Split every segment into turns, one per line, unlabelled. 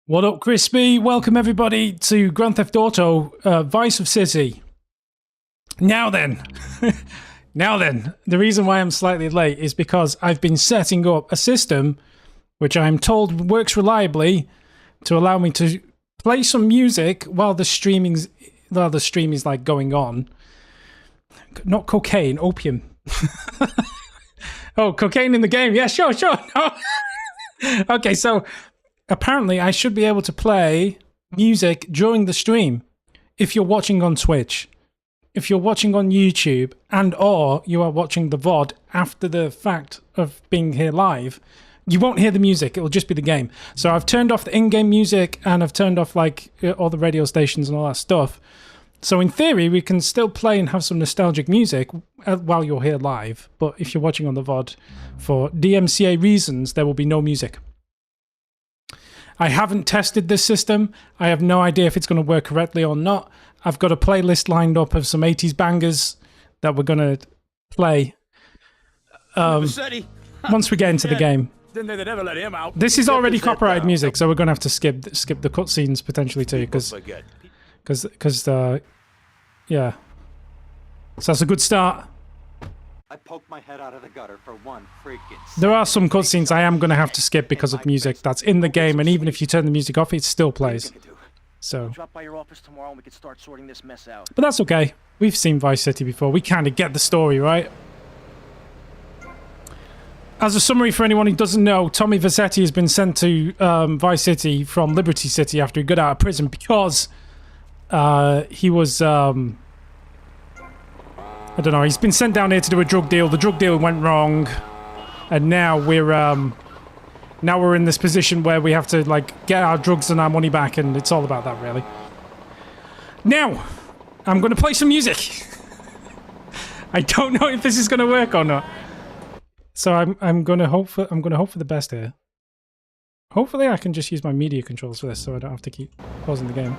What up, Crispy? Welcome everybody to Grand Theft Auto Vice of City. Now then, the reason why I'm slightly late is because I've been setting up a system which I'm told works reliably to allow me to play some music while the stream is like going on. Not cocaine, opium. Oh, cocaine in the game? Yeah, sure. No. Okay, so apparently I should be able to play music during the stream if you're watching on Twitch. If you're watching on YouTube and or you are watching the VOD after the fact of being here live, you won't hear the music. It'll just be the game. So I've turned off the in-game music and I've turned off like all the radio stations and all that stuff. So in theory, we can still play and have some nostalgic music while you're here live. But if you're watching on the VOD, for DMCA reasons, there will be no music. I haven't tested this system. I have no idea if it's going to work correctly or not. I've got a playlist lined up of some 80s bangers that we're going to play once we get into the game. This is already copyrighted music, so we're going to have to skip the cutscenes potentially too, because yeah. So that's a good start.
I poked my head out of the gutter for one freaking.
There are some cutscenes I am going to have to skip because of music that's in the game, and even if you turn the music off, it still plays. So,
drop by your office tomorrow and we can start sorting this mess out.
But that's okay. We've seen Vice City before. We kind of get the story, right? As a summary for anyone who doesn't know, Tommy Vercetti has been sent to Vice City from Liberty City after he got out of prison because he was I don't know, he's been sent down here to do a drug deal. The drug deal went wrong, and now we're in this position where we have to like get our drugs and our money back, and it's all about that really. Now, I'm going to play some music. I don't know if this is going to work or not. So I'm gonna hope for the best here. Hopefully I can just use my media controls for this so I don't have to keep pausing the game.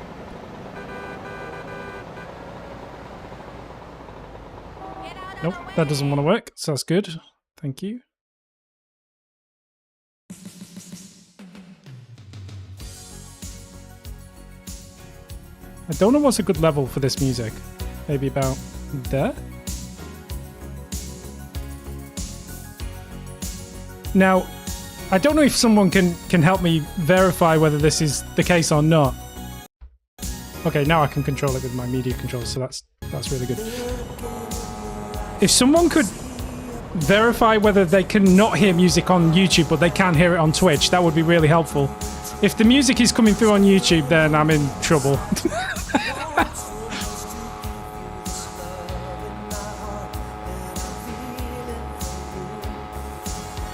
Nope, that doesn't want to work, so that's good. Thank you. I don't know what's a good level for this music. Maybe about there? Now, I don't know if someone can help me verify whether this is the case or not. Okay, now I can control it with my media controls, so that's really good. If someone could verify whether they can not hear music on YouTube, but they can hear it on Twitch, that would be really helpful. If the music is coming through on YouTube, then I'm in trouble.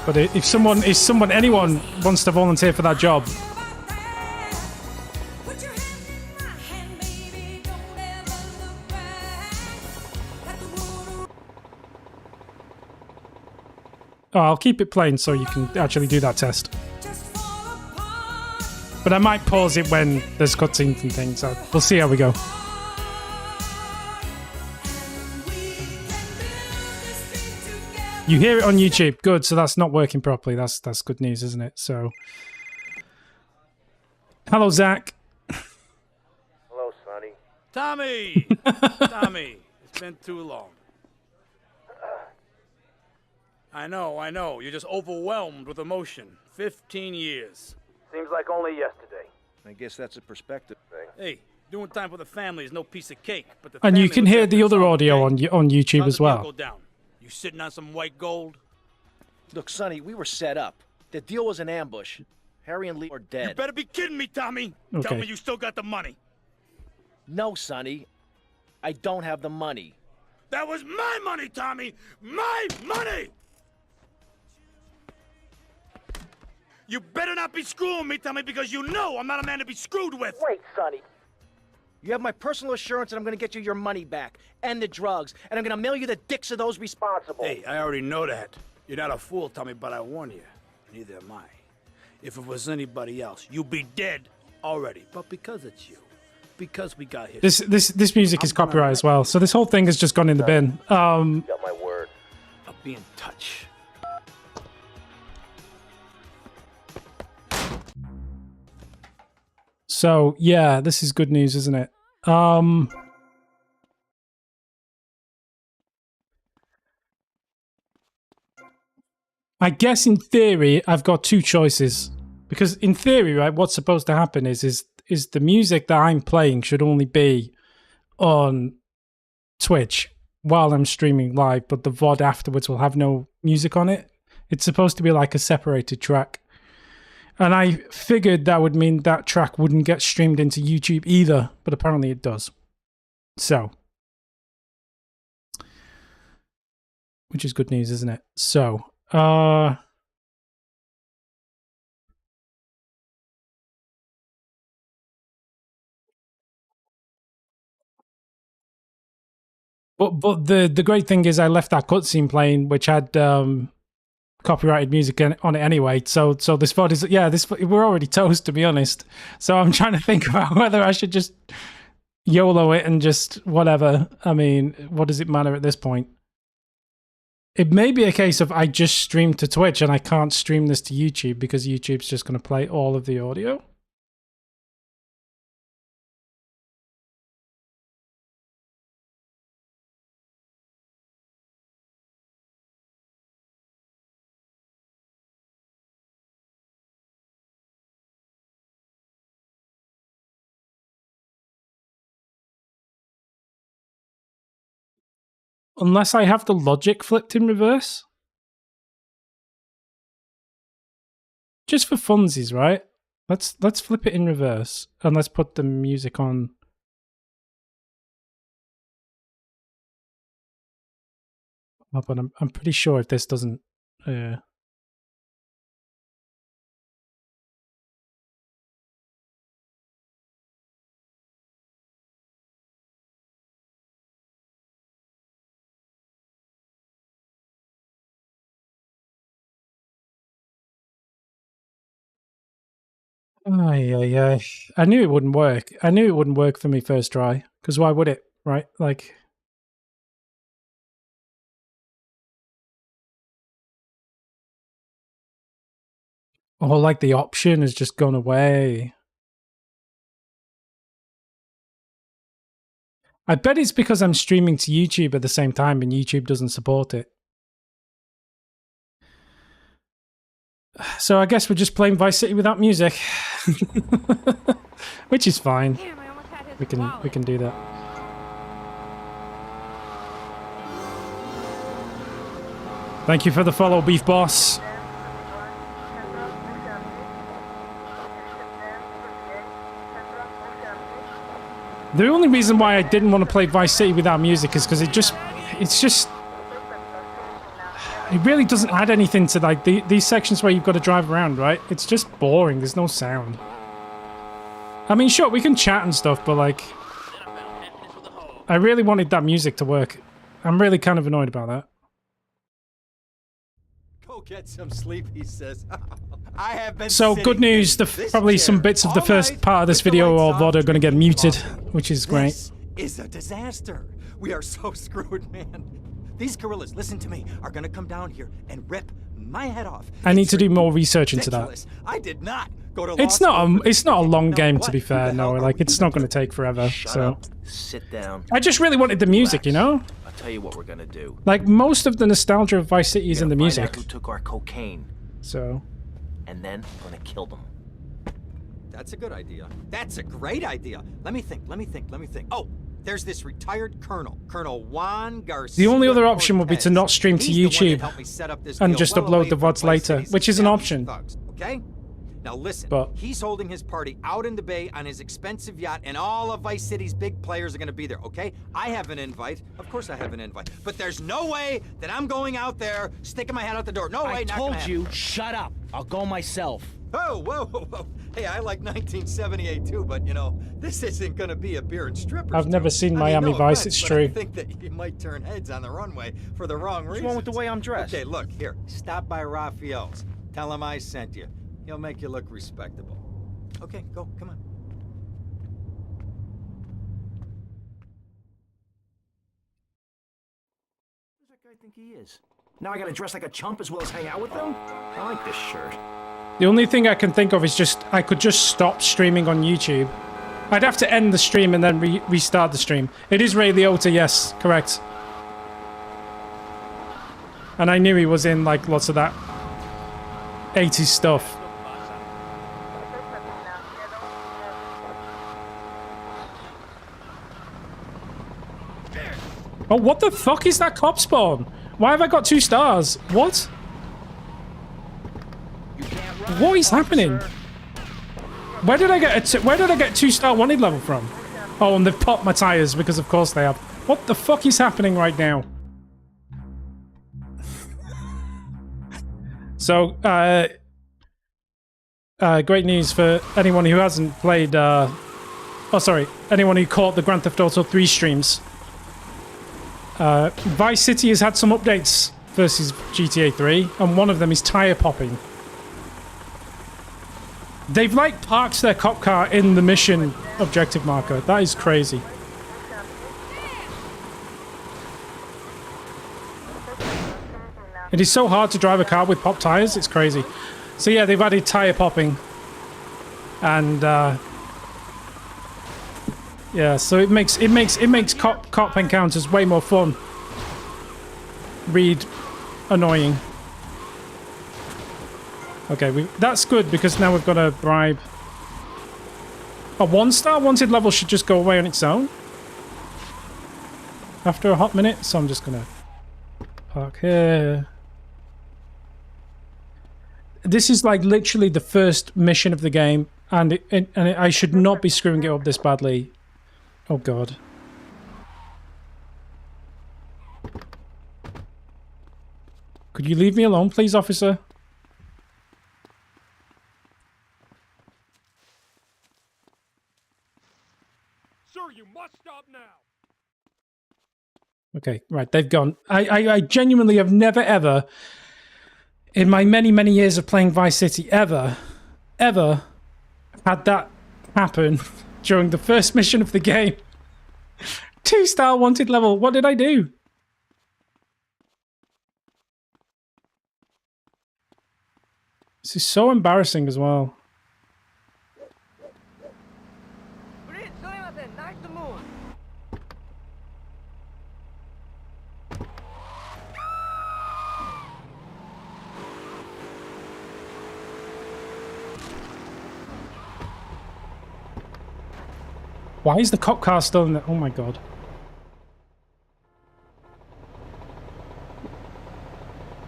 But if anyone wants to volunteer for that job. Oh, I'll keep it playing so you can actually do that test. But I might pause it when there's cutscenes and things, so we'll see how we go. You hear it on YouTube. Good, so that's not working properly. That's good news, isn't it? So, hello, Zach.
Hello, Sonny.
Tommy! Tommy, it's been too long. I know. You're just overwhelmed with emotion. 15 years.
Seems like only yesterday. I guess that's a perspective thing.
Hey, doing time for the family is no piece of cake, but the
And you
family
can
was
hear
there
the
for
other
some,
audio
okay?
on YouTube
How's
as
the deal
well.
go down? You sitting on some white gold?
Look, Sonny, we were set up. The deal was an ambush. Harry and Lee are dead.
You better be kidding me, Tommy. Tell
Okay.
me you still got the money.
No, Sonny. I don't have the money.
That was my money, Tommy! My money! You better not be screwing me, Tommy, because you know I'm not a man to be screwed with.
Wait, Sonny. You have my personal assurance that I'm gonna get you your money back, and the drugs, and I'm gonna mail you the dicks of those responsible.
Hey, I already know that. You're not a fool, Tommy, but I warn you, neither am I. If it was anybody else, you'd be dead already. But because it's you, because we got here.
This music is copyright as well, so this whole thing has just gone in the bin.
Got my word.
I'll be in touch.
So yeah, this is good news, isn't it? I guess in theory, I've got two choices. Because in theory, right, what's supposed to happen is the music that I'm playing should only be on Twitch while I'm streaming live, but the VOD afterwards will have no music on it. It's supposed to be like a separated track. And I figured that would mean that track wouldn't get streamed into YouTube either, but apparently it does. So. Which is good news, isn't it? So, But the great thing is I left that cutscene playing, which had copyrighted music on it anyway. So this VOD is we're already toast, to be honest. So I'm trying to think about whether I should just YOLO it and just whatever. I mean, what does it matter at this point? It may be a case of I just stream to Twitch and I can't stream this to YouTube because YouTube's just going to play all of the audio. Unless I have the logic flipped in reverse. Just for funsies, right? Let's flip it in reverse and let's put the music on. Oh, but I'm pretty sure if this doesn't Ay, ay, ay. I knew it wouldn't work. I knew it wouldn't work for me first try. Because why would it, right? Like... Oh, like the option has just gone away. I bet it's because I'm streaming to YouTube at the same time and YouTube doesn't support it. So I guess we're just playing Vice City without music. Which is fine.
Damn, I almost had his
We
wallet.
can do that. Thank you for the follow, Beef Boss. The only reason why I didn't want to play Vice City without music is because it really doesn't add anything to like these sections where you've got to drive around, right? It's just boring. There's no sound. I mean, sure, we can chat and stuff, but like, I really wanted that music to work. I'm really kind of annoyed about that.
Go get some sleep, he says. I have been
So good news, probably some bits of the first part of this video or VOD are going to get muted, which is great.
This is a disaster. We are so screwed, man. These gorillas, listen to me, are gonna come down here and rip my head off.
I need to do more research into that.
Ridiculous. I did not go to
It's
law
not
school.
it's not a long
Now
game
what
to be
the
fair. No,
hell
like
are
it's
we
not going to
doing?
take forever.
Shut
So
up. Sit down.
I just really wanted the music, you know.
I'll tell you what we're gonna do.
Like most of the nostalgia of Vice City is in the
We're gonna find
music.
out who took our cocaine,
So
and then we're gonna kill them.
That's a good idea. That's a great idea. Let me think. Oh, there's this retired colonel, Colonel Juan Garcia.
the only other option would be to not stream to
He's the one that
YouTube
helped me set up this
and
deal
just
well
upload
away
the
from
VODs
Vice
later,
City's
which is an
established
option.
thugs, okay? Now listen,
But-
he's holding his party out in the bay on his expensive yacht, and all of Vice City's big players are going to be there, okay? I have an invite. Of course I have an invite. But there's no way that I'm going out there, sticking my head out the door. No way,
I
not
told
gonna happen.
you, shut up. I'll go myself.
Oh, whoa, whoa, whoa. Hey, I like 1978 too, but you know, this isn't gonna be a beer and strippers.
I've never
tour.
seen
I mean,
Miami
no
Vice,
offense,
it's
but
true.
I think that you might turn heads on the runway for the wrong reasons.
What's wrong with the way I'm dressed?
Okay, look, here. Stop by Raphael's. Tell him I sent you. He'll make you look respectable. Okay, go, come on.
Who does that guy think he is? Now I gotta dress like a chump as well as hang out with them? I like this shirt.
the only thing I can think of is just I could just stop streaming on YouTube. I'd have to end the stream and then restart the stream. It is Ray Liotta, yes, correct. And I knew he was in like lots of that 80s stuff. Oh, what the fuck is that cop spawn? Why have I got 2 stars? What? What is happening? Where did I get where did I get 2-star wanted level from? Oh, and they've popped my tires because of course they have. What the fuck is happening right now? So, great news for anyone who hasn't played, oh sorry, anyone who caught the Grand Theft Auto 3 streams. Vice City has had some updates versus GTA 3, and one of them is tire popping. They've like parked their cop car in the mission objective marker. That is crazy. It is so hard to drive a car with pop tires. It's crazy. So yeah, they've added tire popping, and yeah, so it makes cop encounters way more fun. Read annoying. Okay, that's good because now we've got to bribe. A 1-star wanted level should just go away on its own after a hot minute, so I'm just gonna park here. This is like literally the first mission of the game, and I should not be screwing it up this badly. Oh god. Could you leave me alone, please, officer?
Sir, you must stop now.
Okay, right, they've gone. I genuinely have never ever, in my many years of playing Vice City, ever had that happen during the first mission of the game. 2-star wanted level. What did I do? This is so embarrassing as well. Why is the cop car still in there? Oh my god.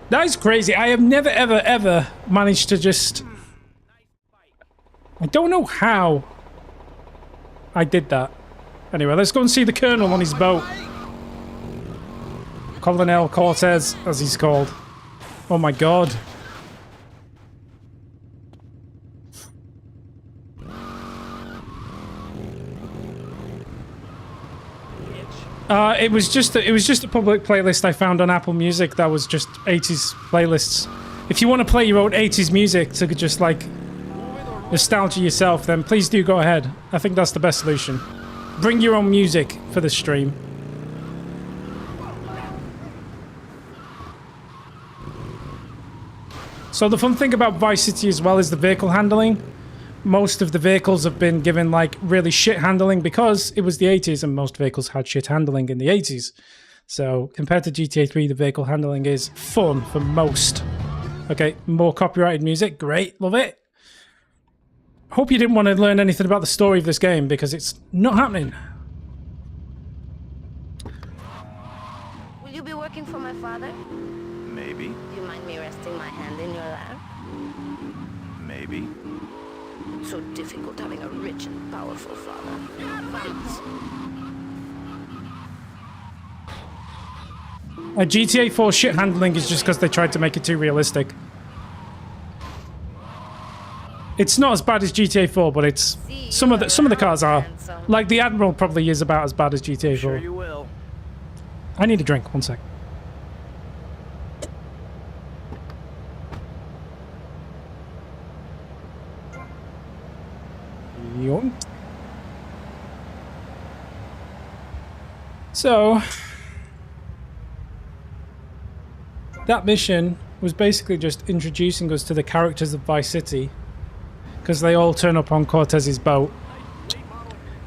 That is crazy. I have never, ever, ever managed to just... I don't know how I did that. Anyway, let's go and see the Colonel on his boat. Colonel Cortez, as he's called. Oh my god. It was just a public playlist I found on Apple Music that was just 80s playlists. If you want to play your own 80s music to just like nostalgia yourself, then please do go ahead. I think that's the best solution. Bring your own music for the stream. So the fun thing about Vice City as well is the vehicle handling. Most of the vehicles have been given like really shit handling because it was the 80s and most vehicles had shit handling in the 80s. So compared to GTA 3, the vehicle handling is fun for most. Okay, more copyrighted music. Great, love it. Hope you didn't want to learn anything about the story of this game because it's not happening.
Will you be working for my father?
Maybe.
Do you mind me resting my hand in your lap?
Maybe.
It's so difficult having a rich and powerful father. Vamos.
GTA 4 shit handling is just because they tried to make it too realistic. It's not as bad as GTA 4, but it's some of the cars are. Like the Admiral probably is about as bad as GTA 4.
Sure you will.
I need a drink. One sec. Yoink. So that mission was basically just introducing us to the characters of Vice City because they all turn up on Cortez's boat,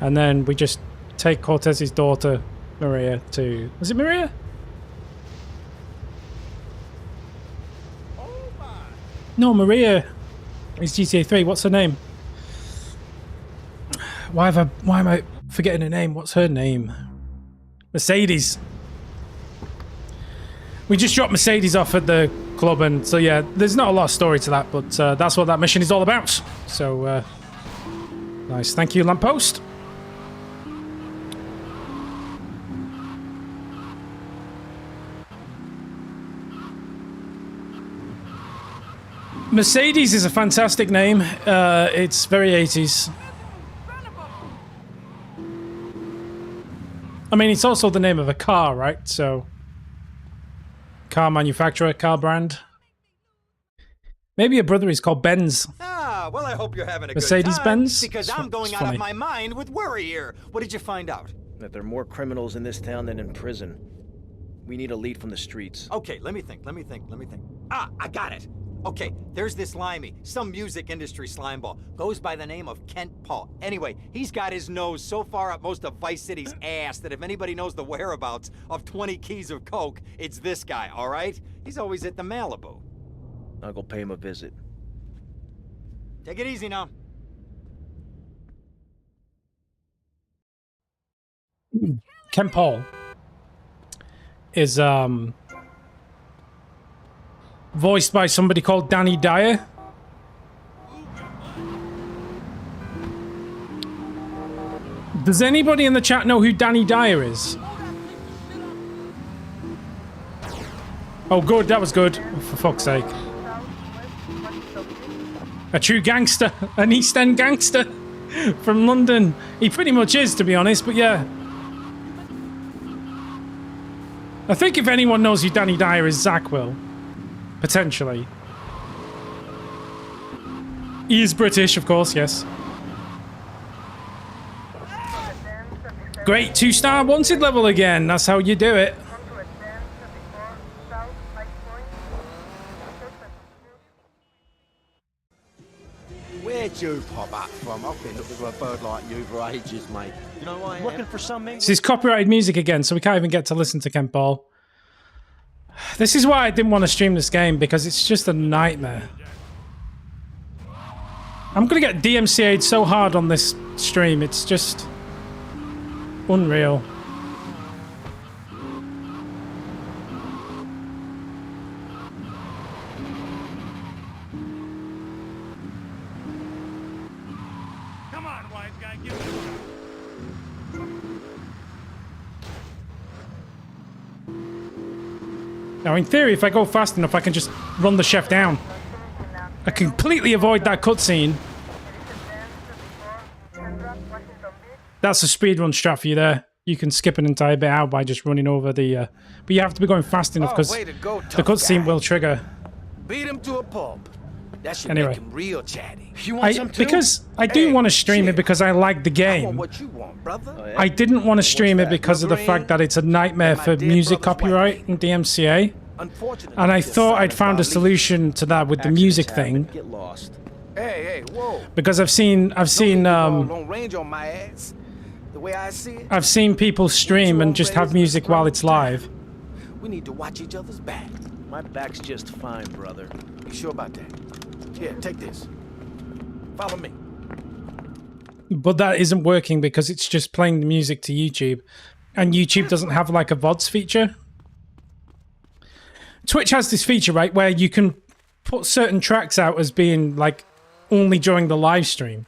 and then we just take Cortez's daughter Maria to... Was it Maria? No, Maria is GTA 3. What's her name? Why am I forgetting her name? What's her name? Mercedes. We just dropped Mercedes off at the club, and so yeah, there's not a lot of story to that, but that's what that mission is all about. So, nice. Thank you, lamppost. Mercedes is a fantastic name. It's very 80s. I mean, it's also the name of a car, right? So, car manufacturer, car brand. Maybe a brother is called Benz.
Ah, well, I hope you're having a
Mercedes
good time.
Benz?
Because I'm going out of my mind with worry here. What did you find out?
That there are more criminals in this town than in prison. We need a lead from the streets.
Okay, let me think. Ah, I got it. Okay, there's this limey, some music industry slimeball. Goes by the name of Kent Paul. Anyway, he's got his nose so far up most of Vice City's ass that if anybody knows the whereabouts of 20 keys of coke, it's this guy, all right? He's always at the Malibu.
I'll go pay him a visit.
Take it easy now.
Ken Paul is voiced by somebody called Danny Dyer. Does anybody in the chat know who Danny Dyer is? Oh, good. That was good. Oh, for fuck's sake. A true gangster. An East End gangster from London. He pretty much is, to be honest, but yeah. I think if anyone knows who Danny Dyer is, Zach will. Potentially. He is British, of course, yes. Great 2-star wanted level again. That's how you do it.
Where'd you pop up from? I've been looking for a bird like you for ages, mate. You know why?
Looking for some English?
This is copyrighted music again, so we can't even get to listen to Kent Ball. This is why I didn't want to stream this game, because it's just a nightmare. I'm gonna get DMCA'd so hard on this stream, it's just unreal.
Come on, wise guy, give it a shot.
Now, in theory, if I go fast enough, I can just run the chef down. I completely avoid that cutscene. That's a speedrun strat for you there. You can skip an entire bit out by just running over the... but you have to be going fast enough because
way to go,
the
tough
cutscene
guy.
will trigger.
Beat him to a pulp. That should
Anyway.
make him real chatty.
You want some too?
Because I do want to stream it because I like the
I want
game.
what you want, brother.
I didn't want to stream it
that,
because of the
Wolverine?
fact that it's a nightmare
My
for
dead
music
brother's
copyright
wife.
and DMCA.
Unfortunately,
And I
this
thought I'd
silent
found a
violence-
solution to that with the music thing.
Get lost.
Hey, whoa.
Because I've seen
long range on my ass. The way I see it,
I've seen people stream and just have music while it's live.
we need to watch each other's back.
My back's just fine, brother.
You sure about that? Here, take this. Follow me.
But that isn't working because it's just playing the music to YouTube. And YouTube doesn't have like a VODs feature. Twitch has this feature, right, where you can put certain tracks out as being like only during the live stream.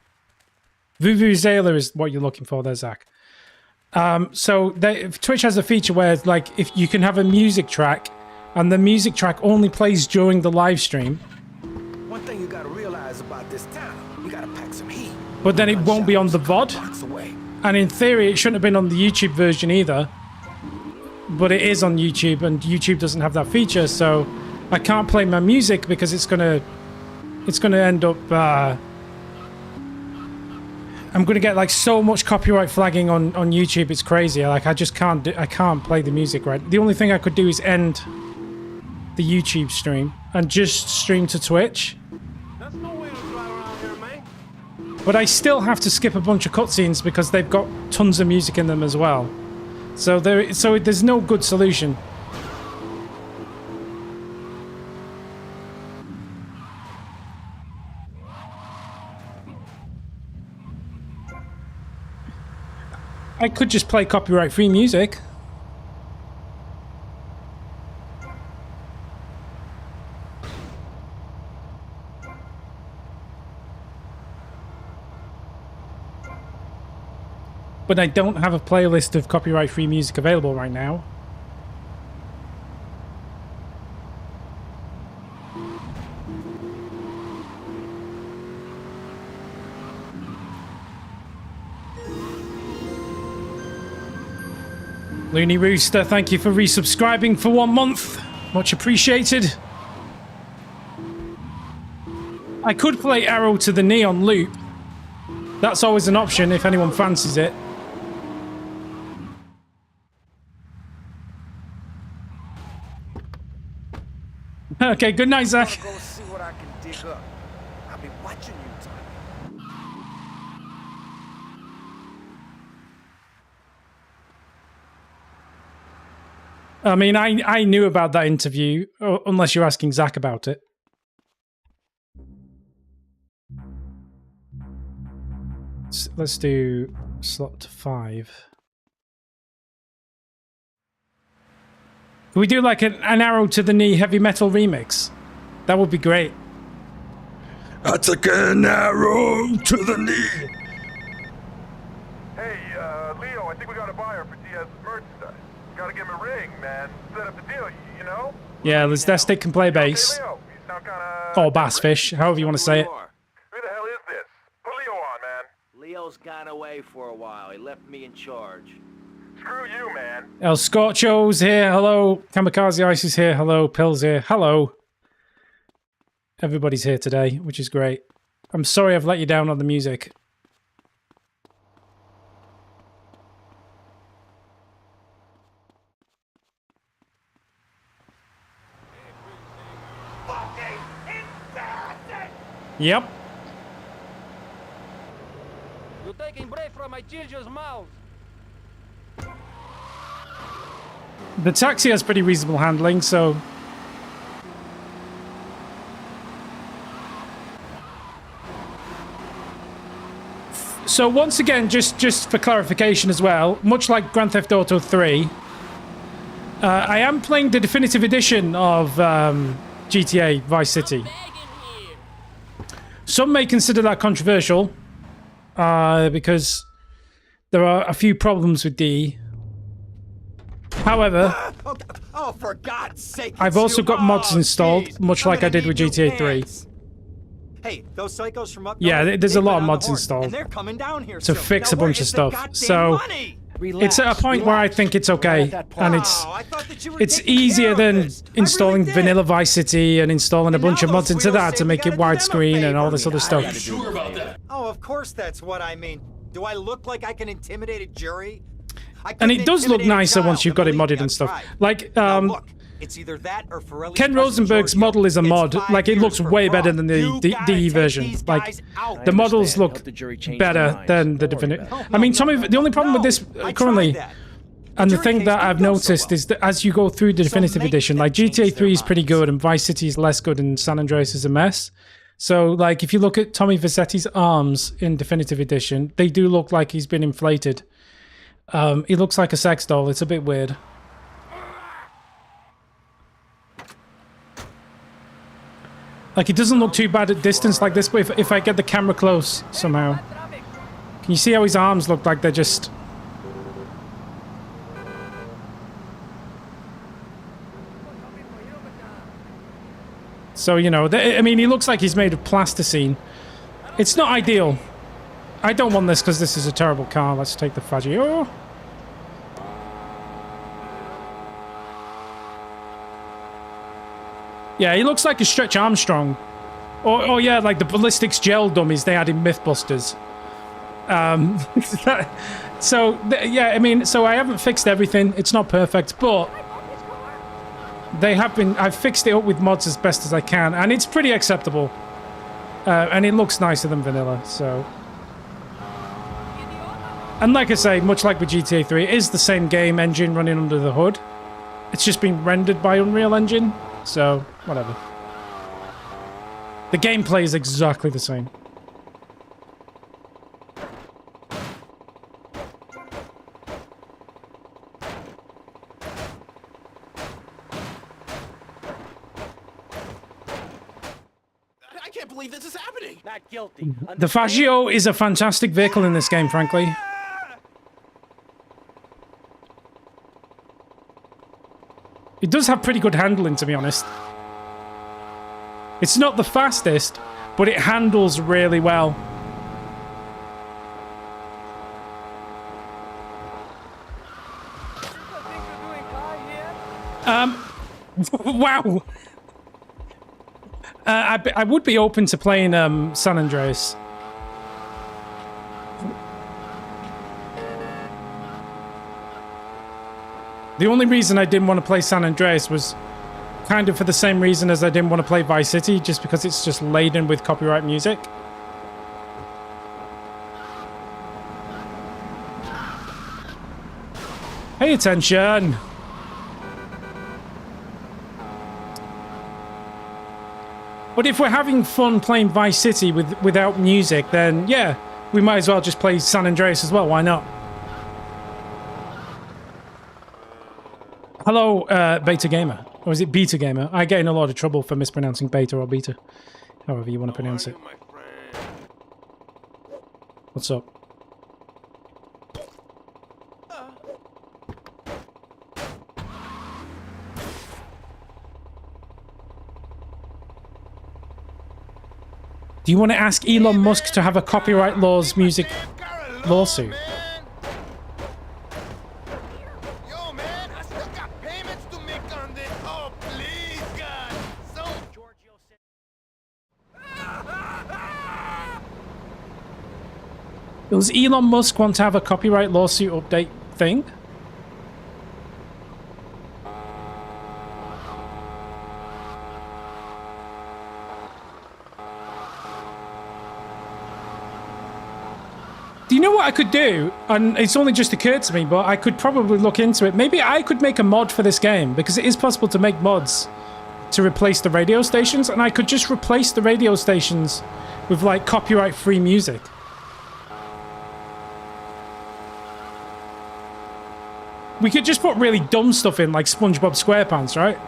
Vuvuzela is what you're looking for there, Zach. So Twitch has a feature where like if you can have a music track and the music track only plays during the live stream,
One thing you gotta realize about this town, you gotta pack some heat.
but then it won't be on the VOD.
Blocks away.
And in theory, it shouldn't have been on the YouTube version either. But it is on YouTube, and YouTube doesn't have that feature, so I can't play my music because it's gonna end up. I'm gonna get like so much copyright flagging on YouTube. It's crazy. Like I just can't. I can't play the music right. The only thing I could do is end the YouTube stream and just stream to Twitch.
That's no way to drive around here, man.
But I still have to skip a bunch of cutscenes because they've got tons of music in them as well. So there's no good solution. I could just play copyright-free music. But I don't have a playlist of copyright-free music available right now. Looney Rooster, thank you for resubscribing for 1 month. Much appreciated. I could play Arrow to the Knee on loop. That's always an option if anyone fancies it. Okay, good night, Zach.
Go see what I can dig up. I'll be watching you, Tommy.
I mean, I knew about that interview, unless you're asking Zach about it. Let's do slot 5. Can we do like an Arrow to the Knee heavy metal remix? That would be great. I took an arrow to the knee.
Hey, Leo, I think we got a buyer for Diaz's merchandise. Gotta give him a ring, man. Set up the deal, you know?
Yeah, let's stick and play bass.
Hey, Leo, you sound kinda...
Or bassfish, however you want to say it.
Who the hell is this? Put Leo on, man.
Leo's gone away for a while. He left me in charge.
Screw you, man.
El Scorcho's here, hello. Kamikaze Ice is here, hello. Pills here, hello. Everybody's here today, which is great. I'm sorry I've let you down on the music. Yep.
You're taking bread from my children's mouths.
The taxi has pretty reasonable handling, so... So once again, just for clarification as well, much like Grand Theft Auto 3, I am playing the definitive edition of GTA Vice City. Some may consider that controversial, because there are a few problems with D. However,
Oh, for God's sake!
I've also got mods installed, much like I did with GTA 3.
Hey, those psychos from up
Yeah,
north,
there's
they
a lot
put
of
on the
mods
horn,
installed
and they're coming down here
to
soon.
fix
Now,
a bunch
where
of
is the
stuff.
goddamn
So
money?
it's at a point where I think it's okay, and it's
Oh, I thought that you were
it's
taking
easier
care of
than
this. I
installing
really did.
vanilla Vice City and installing a
And
bunch
now
of mods
those
into
wheels
that
say
to
we
make it
gotta do them a
widescreen and all
favor.
this other stuff.
Sure about that?
Oh, of course that's what I mean. Do I look like I can intimidate a jury? I
And
couldn't
it does look
intimidate a
nicer once
child,
you've got it
believe me,
modded and
I've
stuff.
tried.
Like,
Now look, it's either that or Forelli's
Ken
cousin
Rosenberg's
Giorgio.
model is a
It's
mod.
5
Like, it
years
looks
for
way
fraud.
better than the
You
DE
gotta take
version.
these
Like,
guys out.
the models
understand.
look
Help the jury change
better
their minds.
than the
Don't worry
definitive.
about it.
I mean, Tommy, the only problem with this
I
currently,
tried that.
and the
jury
thing
case
that
didn't
I've
go so
noticed
well.
is that as you go through the definitive
make
edition,
them
like
change
GTA
their
3 is pretty
minds.
good, and Vice City is less good, and San Andreas is a mess. So, like, if you look at Tommy Vercetti's arms in definitive edition, they do look like he's been inflated. He looks like a sex doll. It's a bit weird. Like, it doesn't look too bad at distance like this, but if I get the camera close somehow... Can you see how his arms look like they're just... So, you know, I mean, he looks like he's made of plasticine. It's not ideal. I don't want this because this is a terrible car. Let's take the Faggio. Yeah, he looks like a Stretch Armstrong. Or yeah, like the ballistics gel dummies they had in Mythbusters. Yeah, I mean, so I haven't fixed everything. It's not perfect, but they have been. I've fixed it up with mods as best as I can, and it's pretty acceptable. And it looks nicer than vanilla. So, and like I say, much like with GTA 3, it is the same game engine running under the hood. It's just been rendered by Unreal Engine. So, whatever. The gameplay is exactly the same.
I can't believe this is happening.
Not guilty.
The Faggio is a fantastic vehicle in this game, frankly. It does have pretty good handling, to be honest. It's not the fastest, but it handles really well. Wow. I would be open to playing San Andreas. The only reason I didn't want to play San Andreas was kind of for the same reason as I didn't want to play Vice City, just because it's just laden with copyright music. Pay attention! But if we're having fun playing Vice City without music, then yeah, we might as well just play San Andreas as well, why not? Hello, Beta Gamer. Or is it Beta Gamer? I get in a lot of trouble for mispronouncing Beta or Beta. However you want to pronounce it. What's up? Do you want to ask Elon Musk to have a copyright laws music lawsuit?
Yo, man, I still got payments to make on this. Oh, please, God. So,
Giorgio said.
Does Elon Musk want to have a copyright lawsuit update thing? you know what I could do? And it's only just occurred to me, but I could probably look into it. Maybe I could make a mod for this game, because it is possible to make mods to replace the radio stations, and I could just replace the radio stations with, like, copyright-free music. We could just put really dumb stuff in, like SpongeBob SquarePants, right?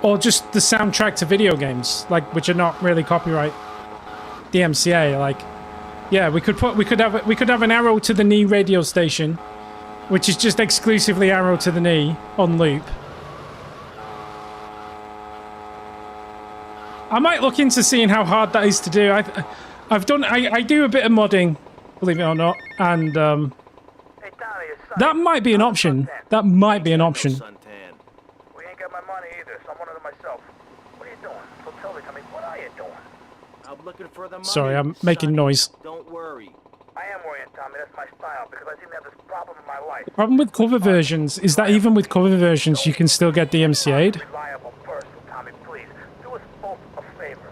Or just the soundtrack to video games, like, which are not really copyright DMCA. Like, yeah, we could have an Arrow to the Knee radio station, which is just exclusively Arrow to the Knee on loop. I might look into seeing how hard that is to do. I do a bit of modding, believe it or not, and that might be an option. That might be an option.
We ain't got my money either, so I'm one of them myself. What are you doing? So tell me, what are you doing?
I'm looking for the money.
Sorry, I'm making noise.
Don't worry.
I am worrying, Tommy. That's my style because I seem to have this problem in my life.
The problem with cover versions is that even with cover versions, you can still get DMCA'd.
Reliable person, Tommy, please. Do us both a favor.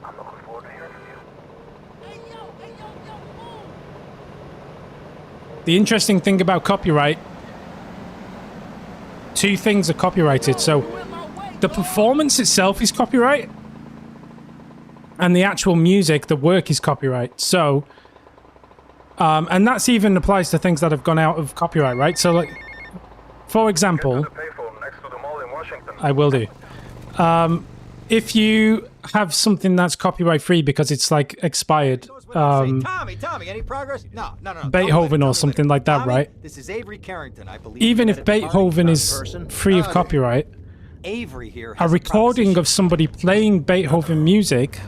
I'm looking forward to hearing from you.
The interesting thing about copyright, two things are copyrighted. So the performance itself is copyright, and the actual music, the work, is copyright. So, and that's even applies to things that have gone out of copyright, right? So, like, for example, I will do. If you have something that's copyright free because it's, like, expired,
Tommy, any progress? No.
Beethoven or something like that,
Tommy,
right?
This is Avery Carrington, I believe.
Even if Beethoven is free of copyright,
Avery here
a recording of somebody playing Beethoven music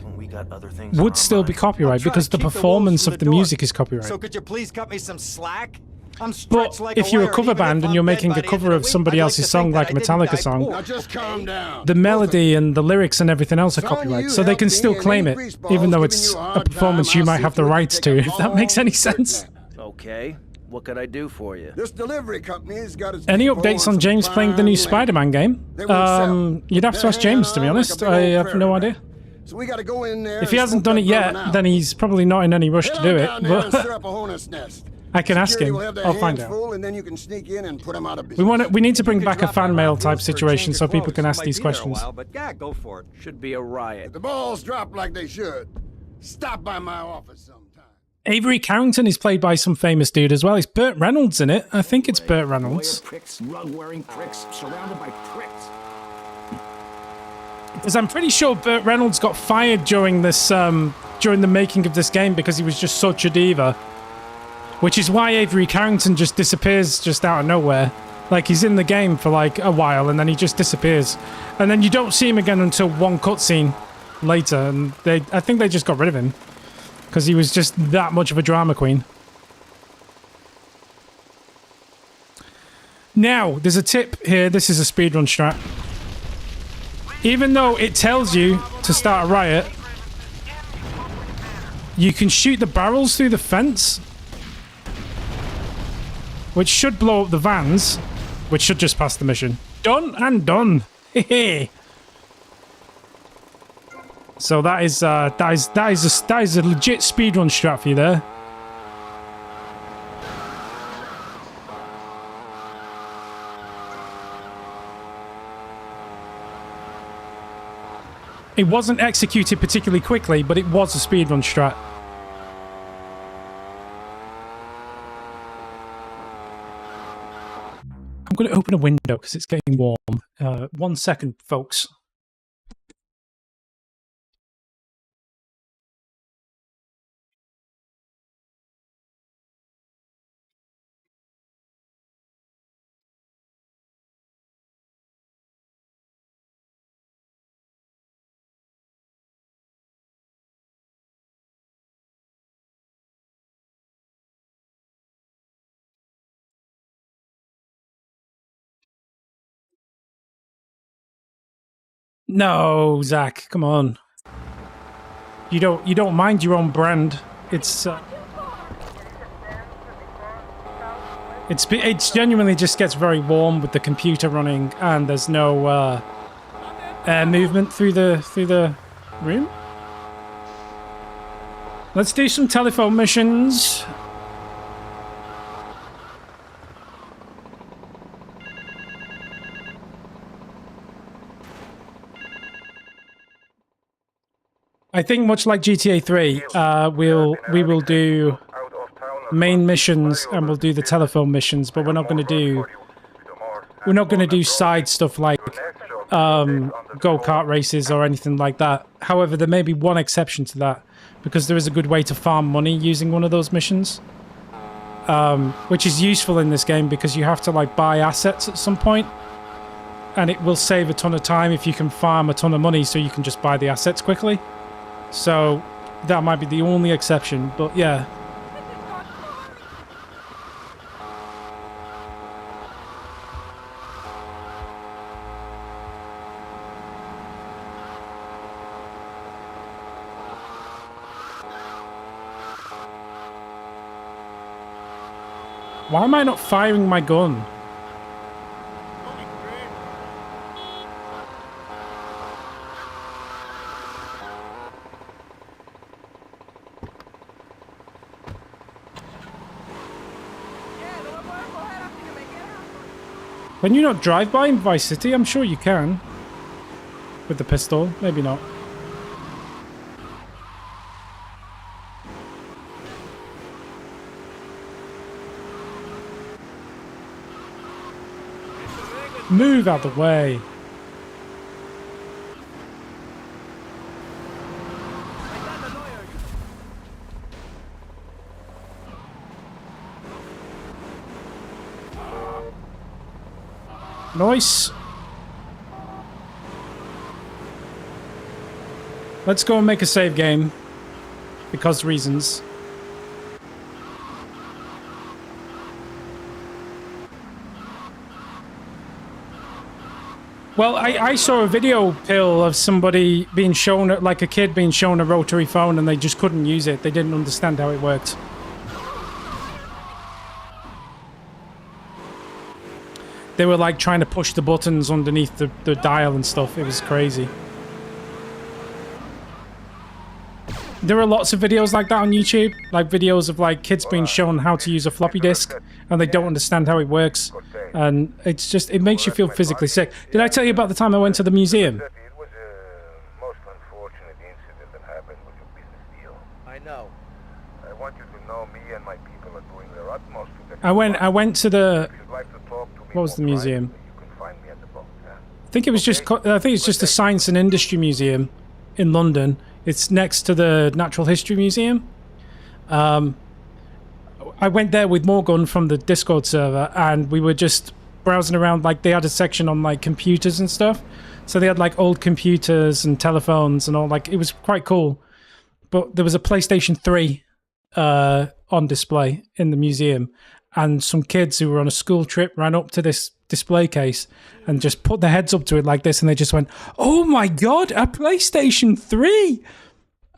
would still be copyright because the performance of the music is copyright.
So could you please cut me some slack? I'm stretched
But
like
if
a
you're a
wire,
cover
even
band
if
and
I'm
you're
dead
making
by
a
the
cover
end
of
the
somebody
week, I'd
else's
to
song,
think
like a
that I didn't
Metallica
die
song,
poor.
Now just calm down.
the melody and the lyrics and everything else are copyright, so they can still claim it, even though it's a performance you might have the rights to, if that makes any sense.
Okay, what can I do for you?
This delivery company's got its
Any
people
updates on
some
James playing the new
prime
Spider-Man game?
They won't sell.
You'd have to
They're
ask James, to be
hanging
honest.
around like a
I
big old
have no
prairie
idea.
dog. So we got to go in there.
If he
and
hasn't
smoke
done
that
it yet,
vermin out.
then he's probably not in any rush to
Head
do
on
it.
down there and
But
stir up a hornet's nest.
I can ask
Security
him.
will have their
I'll find
hands
out.
full, and then you can sneak in and put them out of business.
We need to bring
You
back
could
a
drop
fan
by
mail
my
type
office for a
situation
change
so
of
people
clothes.
can
You
ask
might
these
be there a
questions.
while, but yeah, go for it.
Should be a riot.
The balls drop like they should. Stop by my office sometime.
Avery Carrington is played by some famous dude as well. It's Burt Reynolds in it. I think it's Burt Reynolds.
Pricks, rug-wearing pricks, surrounded by pricks.
Because I'm pretty sure Burt Reynolds got fired during this, during the making of this game because he was just such a diva. Which is why Avery Carrington just disappears just out of nowhere. Like, he's in the game for like a while and then he just disappears. And then you don't see him again until one cutscene later. And I think they just got rid of him. Because he was just that much of a drama queen. Now, there's a tip here. This is a speedrun strat. Even though it tells you to start a riot, you can shoot the barrels through the fence, which should blow up the vans, which should just pass the mission. Done and done. Hehe. So that is a legit speedrun strat for you there. It wasn't executed particularly quickly, but it was a speedrun strat. I'm going to open a window because it's getting warm. 1 second, folks. No, Zach, come on. You don't mind your own brand. It's genuinely just gets very warm with the computer running and there's no air movement through the room. Let's do some telephone missions. I think much like GTA 3, we will do main missions and we'll do the telephone missions, but we're not going to do side stuff like go-kart races or anything like that. However, there may be one exception to that because there is a good way to farm money using one of those missions, which is useful in this game because you have to like buy assets at some point, and it will save a ton of time if you can farm a ton of money so you can just buy the assets quickly. So that might be the only exception, but yeah. Why am I not firing my gun? Can you not drive by in Vice City? I'm sure you can. With the pistol. Maybe not. Move out the way. Nice. Let's go and make a save game. Because reasons. Well, I saw a video, Pill, of somebody being shown, like a kid being shown a rotary phone and they just couldn't use it. They didn't understand how it worked. They were like trying to push the buttons underneath the dial and stuff. It was crazy. There are lots of videos like that on YouTube. Like videos of like kids being shown how to use a floppy disk and they don't understand how it works. And it's just, it makes you feel physically sick. Did I tell you about the time I went to the museum?
It was a most unfortunate incident that happened with your business deal.
I know.
I want you to know me and my people are doing their utmost to get
I went to the,
If you'd like to talk to me
what was the
more
museum?
privately, you can find me at the boat, yeah?
I think it was just, I think it's just the Science and Industry Museum in London. It's next to the Natural History Museum. I went there with Morgan from the Discord server and we were just browsing around. Like they had a section on like computers and stuff. So they had like old computers and telephones and all, like it was quite cool. But there was a PlayStation 3 on display in the museum, and some kids who were on a school trip ran up to this display case and just put their heads up to it like this, and they just went, "Oh my god, a PlayStation 3!"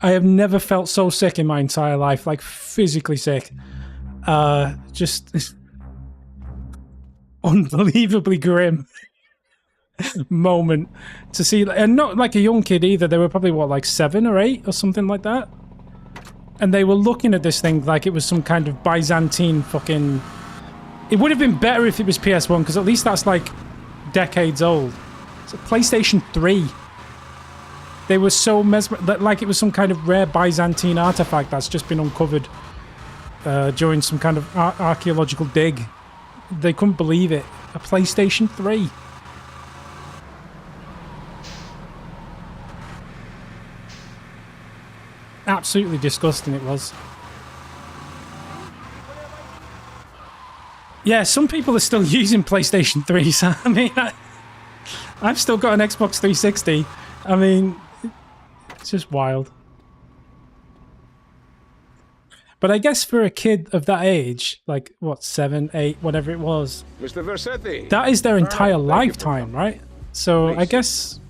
I have never felt so sick in my entire life, like physically sick. Just unbelievably grim moment to see, and not like a young kid either. They were probably what, like 7 or 8 or something like that, and they were looking at this thing like it was some kind of Byzantine fucking. It would have been better if it was PS1 because at least that's like decades old. It's a PlayStation 3. They were so mesmerized, like it was some kind of rare Byzantine artifact that's just been uncovered during some kind of archaeological dig. They couldn't believe it. A PlayStation 3. Absolutely disgusting it was. Yeah, some people are still using PlayStation 3s. I mean, I've still got an Xbox 360. I mean, it's just wild. But I guess for a kid of that age, like, what, 7, 8, whatever it was,
Mr. Versetti.
that is their entire lifetime, right? So I guess,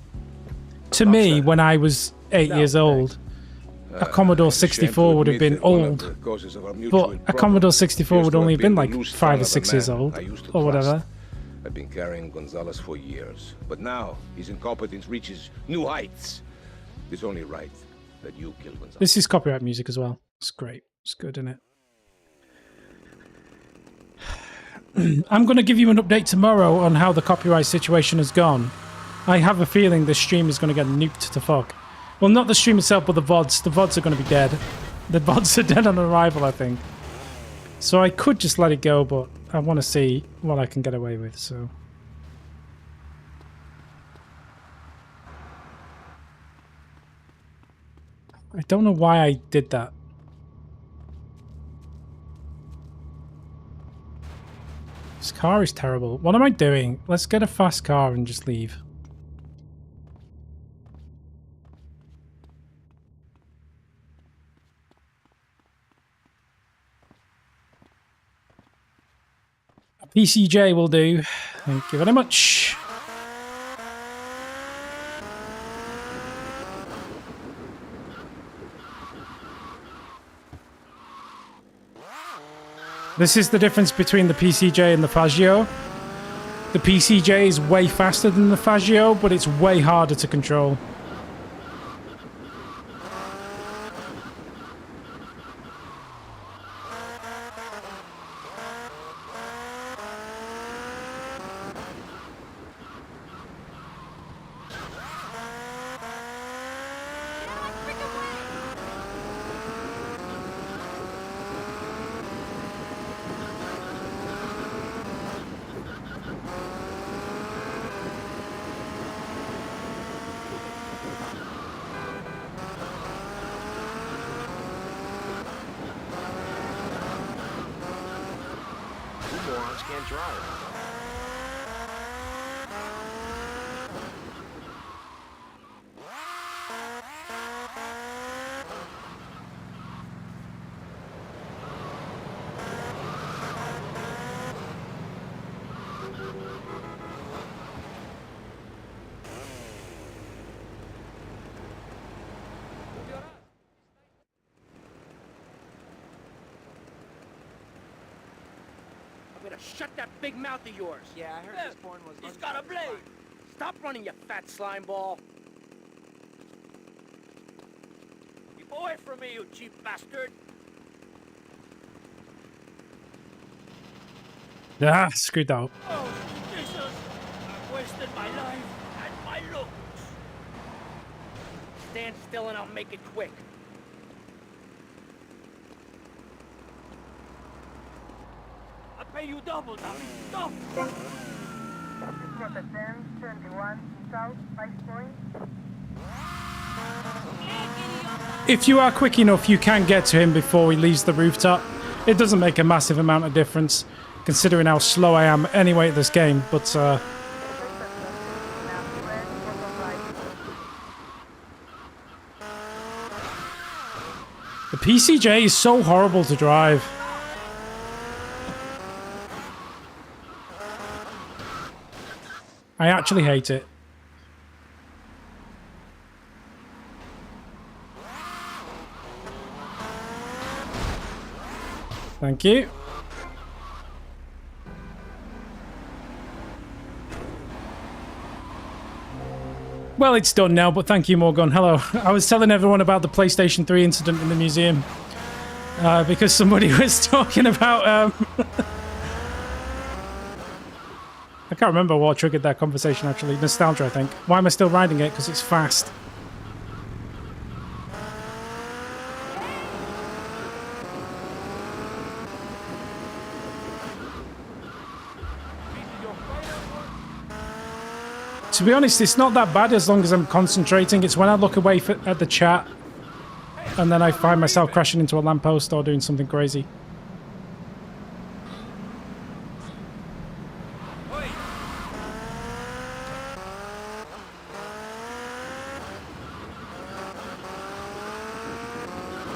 to me, when I was 8 years old, a Commodore 64 would have been old. But a Commodore 64 would only have been like 5 or 6 years old, or whatever.
I've been carrying Gonzalez for years, but now his incompetence reaches new heights. It's only right that you kill Gonzalez.
This is copyright music as well. It's great. It's good, isn't it? I'm going to give you an update tomorrow on how the copyright situation has gone. I have a feeling this stream is going to get nuked to fuck. Well, not the stream itself, but the VODs. The VODs are going to be dead. The VODs are dead on arrival, I think. So I could just let it go, but I want to see what I can get away with, so... I don't know why I did that. This car is terrible. What am I doing? Let's get a fast car and just leave. A PCJ will do. Thank you very much. This is the difference between the PCJ and the Faggio. The PCJ is way faster than the Faggio, but it's way harder to control.
Can't drive. Shut that big mouth of yours.
Yeah, I heard this porn was...
He's got a blade. Stop running, you fat slime ball. Keep away from me, you cheap bastard.
Ah, screwed up.
Oh, Jesus. I've wasted my life and my looks. Stand still and I'll make it quick. Pay you double, dummy. Stop!
This was a 10-21 South 5 Point.
If you are quick enough, you can get to him before he leaves the rooftop. It doesn't make a massive amount of difference, considering how slow I am anyway at this game, but the PCJ is so horrible to drive. I actually hate it. Thank you. Well, it's done now, but thank you, Morgan. Hello. I was telling everyone about the PlayStation 3 incident in the museum. Because somebody was talking about... I can't remember what triggered that conversation, actually. Nostalgia, I think. Why am I still riding it? Because it's fast. To be honest, it's not that bad as long as I'm concentrating. It's when I look away at the chat and then I find myself crashing into a lamppost or doing something crazy.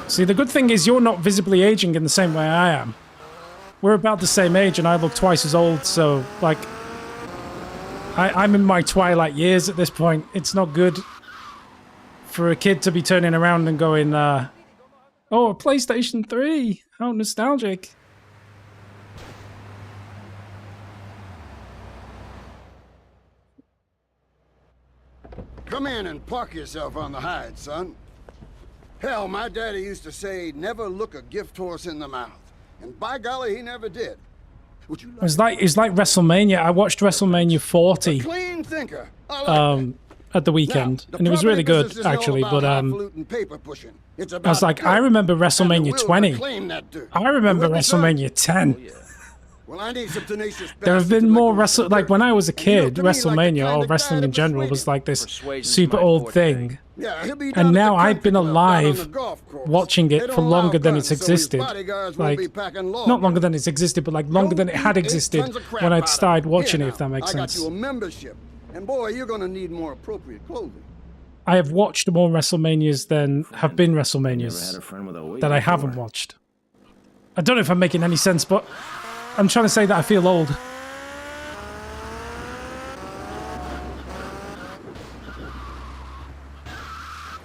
See, the good thing is you're not visibly aging in the same way I am. We're about the same age and I look twice as old, so, like... I'm in my twilight years at this point. It's not good for a kid to be turning around and going, oh, a PlayStation 3! How nostalgic.
Come in and park yourself on the hide, son.
Hell, my daddy used to say, never look a gift horse in the mouth. And by golly, he never did. Would you
It's like WrestleMania. I watched WrestleMania 40
clean thinker? I like
at the weekend,
now,
and it was really good
business isn't
actually.
all
But
about highfalutin paper pushing. It's
I
about
was like,
good.
I remember
And the
WrestleMania
will to
20.
claim that dirt.
I remember
You with me, son?
WrestleMania 10.
Well, I need some tenacious
There have
bastards
been
to
more
make some
like
dirt.
when I was a
And you know,
kid,
to me, like the
WrestleMania
kind
or
of
wrestling
guy
in
to
general
persuade
was like this
Persuasion's
super
my
old
forte.
thing.
Yeah, he'll be down
And
at the
now I've
country
been
club down on
alive
the golf course.
watching
They
it
don't
for
allow
longer than
guns,
it's
so his
existed.
bodyguards won't
Like,
be packing
not
long
longer
guns.
than it's existed, but like longer than it had
Don't eat
existed
tons of crap
when I'd
out of
started
it.
watching
Here
it, if that
now,
makes
I got
sense.
you a membership. And boy, you're gonna need more appropriate clothing.
I have watched more WrestleManias than have been
Never had
WrestleManias
a friend with a weight
that I
before.
haven't watched. I don't know if I'm making any sense, but I'm trying to say that I feel old.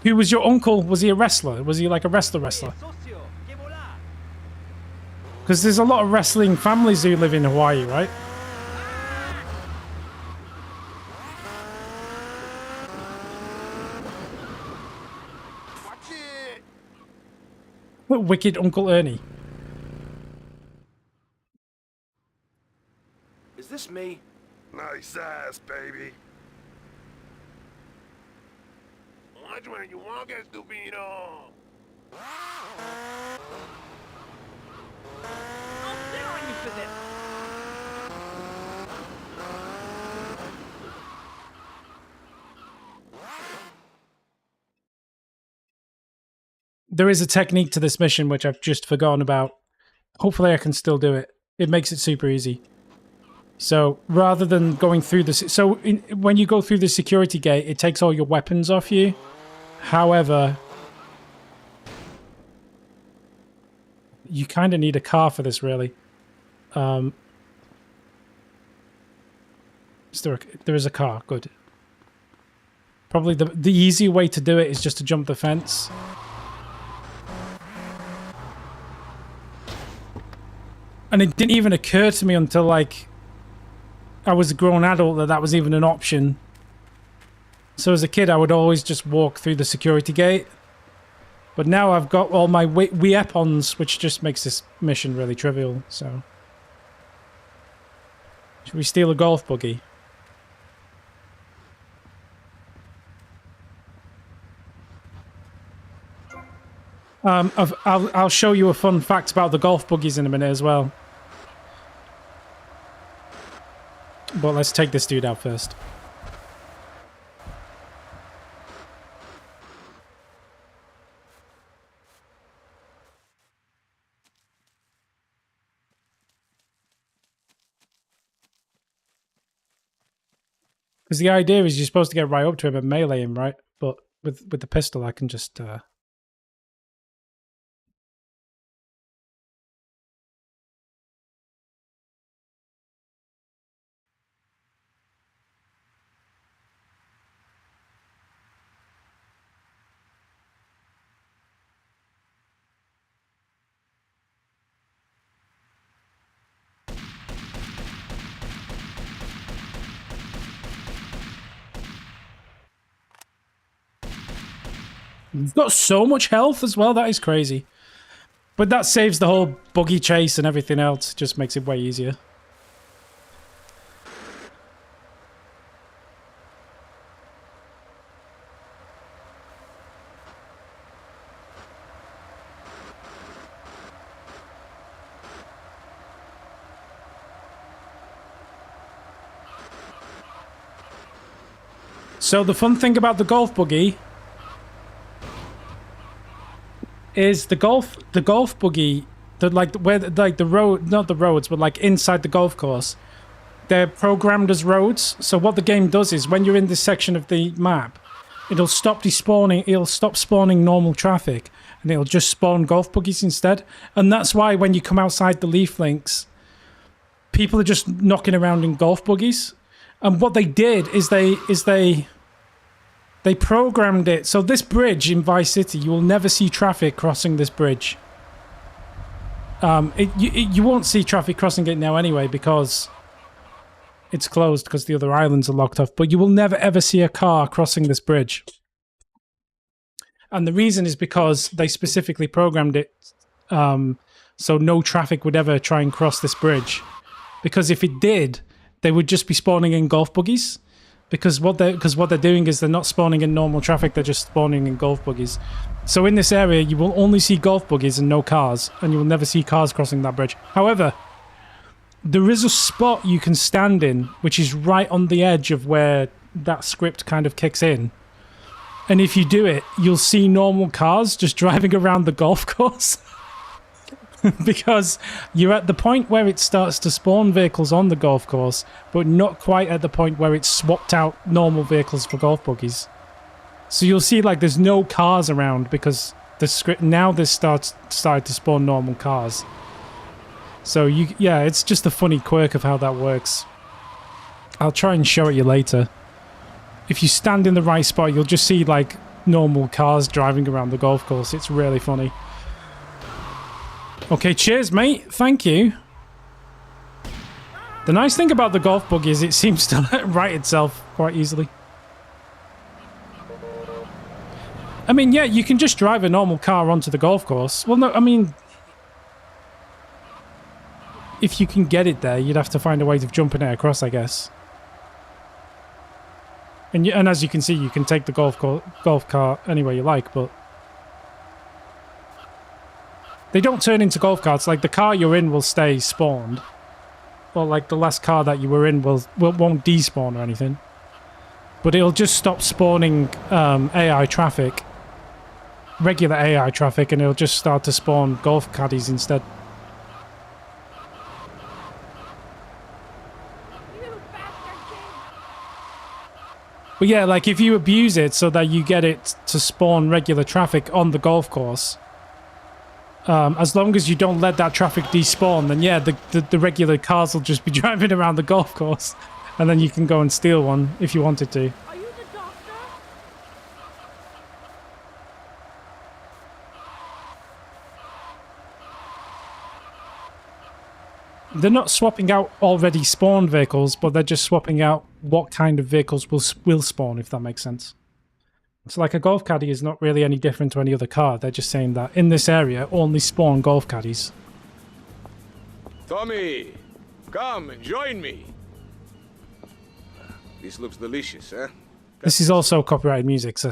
Who was your uncle? Was he a wrestler? Was he like a wrestler? Because there's a lot of wrestling families who live in Hawaii, right? What wicked Uncle Ernie.
Is this me?
Nice ass, baby.
There is a technique to this mission which I've just forgotten about. Hopefully I can still do it. It makes it super easy. So rather than going through this, when you go through the security gate, it takes all your weapons off you. However, you kind of need a car for this, really. There is a car. Good. Probably the easy way to do it is just to jump the fence. And it didn't even occur to me until, like, I was a grown adult that was even an option. So as a kid, I would always just walk through the security gate. But now I've got all my weapons, which just makes this mission really trivial, so... Should we steal a golf buggy? I'll show you a fun fact about the golf buggies in a minute as well. But let's take this dude out first. Because the idea is you're supposed to get right up to him and melee him, right? But with the pistol, I can just... You've got so much health as well, that is crazy. But that saves the whole buggy chase and everything else. Just makes it way easier. So the fun thing about the golf buggy is the golf buggy, the road, not the roads, but like inside the golf course, they're programmed as roads. So what the game does is when you're in this section of the map, it'll stop spawning normal traffic, and it'll just spawn golf buggies instead. And that's why when you come outside the leaf links, people are just knocking around in golf buggies. And what they did is they programmed it. So this bridge in Vice City, you will never see traffic crossing this bridge. You won't see traffic crossing it now anyway because it's closed because the other islands are locked off. But you will never ever see a car crossing this bridge. And the reason is because they specifically programmed it so no traffic would ever try and cross this bridge. Because if it did, they would just be spawning in golf buggies. Because what they're doing is they're not spawning in normal traffic, they're just spawning in golf buggies. So in this area, you will only see golf buggies and no cars, and you will never see cars crossing that bridge. However, there is a spot you can stand in, which is right on the edge of where that script kind of kicks in. And if you do it, you'll see normal cars just driving around the golf course. Because you're at the point where it starts to spawn vehicles on the golf course, but not quite at the point where it's swapped out normal vehicles for golf buggies. So you'll see like there's no cars around because the script now this started to spawn normal cars. So yeah, it's just a funny quirk of how that works. I'll try and show it you later. If you stand in the right spot, you'll just see like normal cars driving around the golf course. It's really funny. Okay, cheers, mate. Thank you. The nice thing about the golf buggy is it seems to right itself quite easily. I mean, yeah, you can just drive a normal car onto the golf course. Well, no, I mean, if you can get it there, you'd have to find a way of jumping it across, I guess. And as you can see, you can take the golf cart anywhere you like, but they don't turn into golf carts. Like, the car you're in will stay spawned. Or, like, the last car that you were in won't despawn or anything. But it'll just stop spawning AI traffic. Regular AI traffic, and it'll just start to spawn golf caddies instead. But yeah, like, if you abuse it so that you get it to spawn regular traffic on the golf course, as long as you don't let that traffic despawn, then yeah, the regular cars will just be driving around the golf course, and then you can go and steal one if you wanted to.
Are you the doctor?
They're not swapping out already spawned vehicles, but they're just swapping out what kind of vehicles will spawn, if that makes sense. So like a golf caddy is not really any different to any other car. They're just saying that in this area, only spawn golf caddies.
Tommy, come and join me. This looks delicious, eh?
This is also copyrighted music. So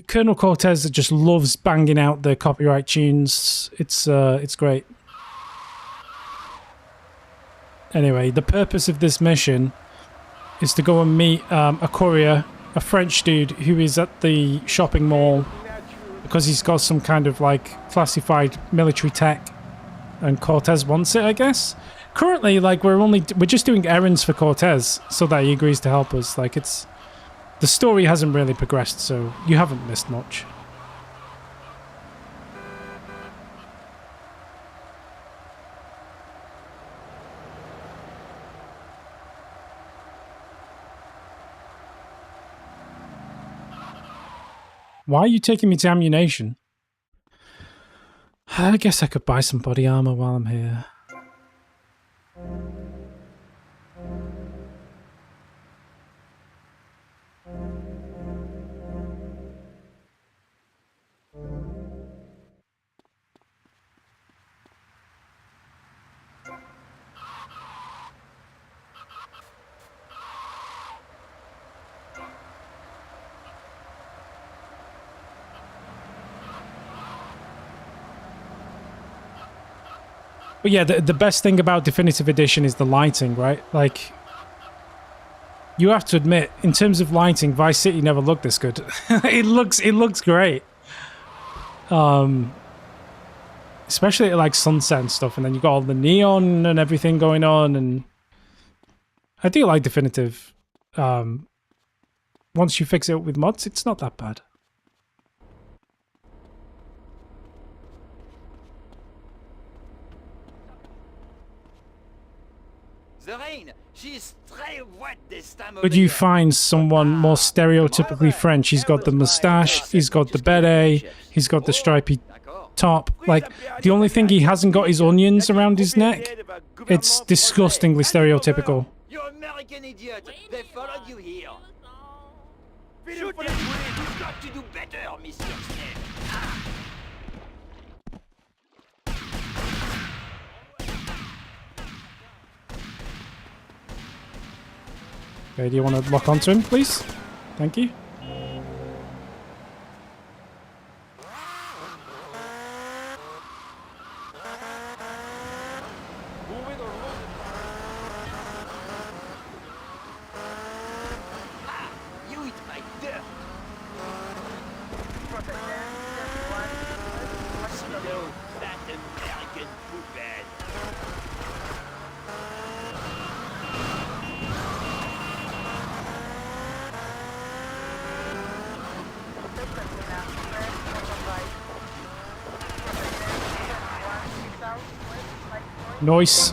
Colonel Cortez just loves banging out the copyright tunes. It's great. Anyway, the purpose of this mission is to go and meet a courier, a French dude who is at the shopping mall because he's got some kind of like classified military tech, and Cortez wants it, I guess. Currently, like we're just doing errands for Cortez so that he agrees to help us. Like the story hasn't really progressed, so you haven't missed much. Why are you taking me to ammunition? I guess I could buy some body armor while I'm here. But yeah, the best thing about Definitive Edition is the lighting, right? Like, you have to admit, in terms of lighting, Vice City never looked this good. it looks great. Especially at like sunset and stuff, and then you got all the neon and everything going on, and I do like Definitive. Once you fix it up with mods, it's not that bad. Would you find someone more stereotypically French? He's got the moustache, he's got the beret, he's got the stripy top. Like, the only thing he hasn't got is onions around his neck. It's disgustingly stereotypical.
You American idiot! They followed you here.
Shoot him! You've got to do better, Mr. Snake.
Okay, do you want to lock onto him, please? Thank you.
You eat my dirt. Slow, fat American football.
Nice.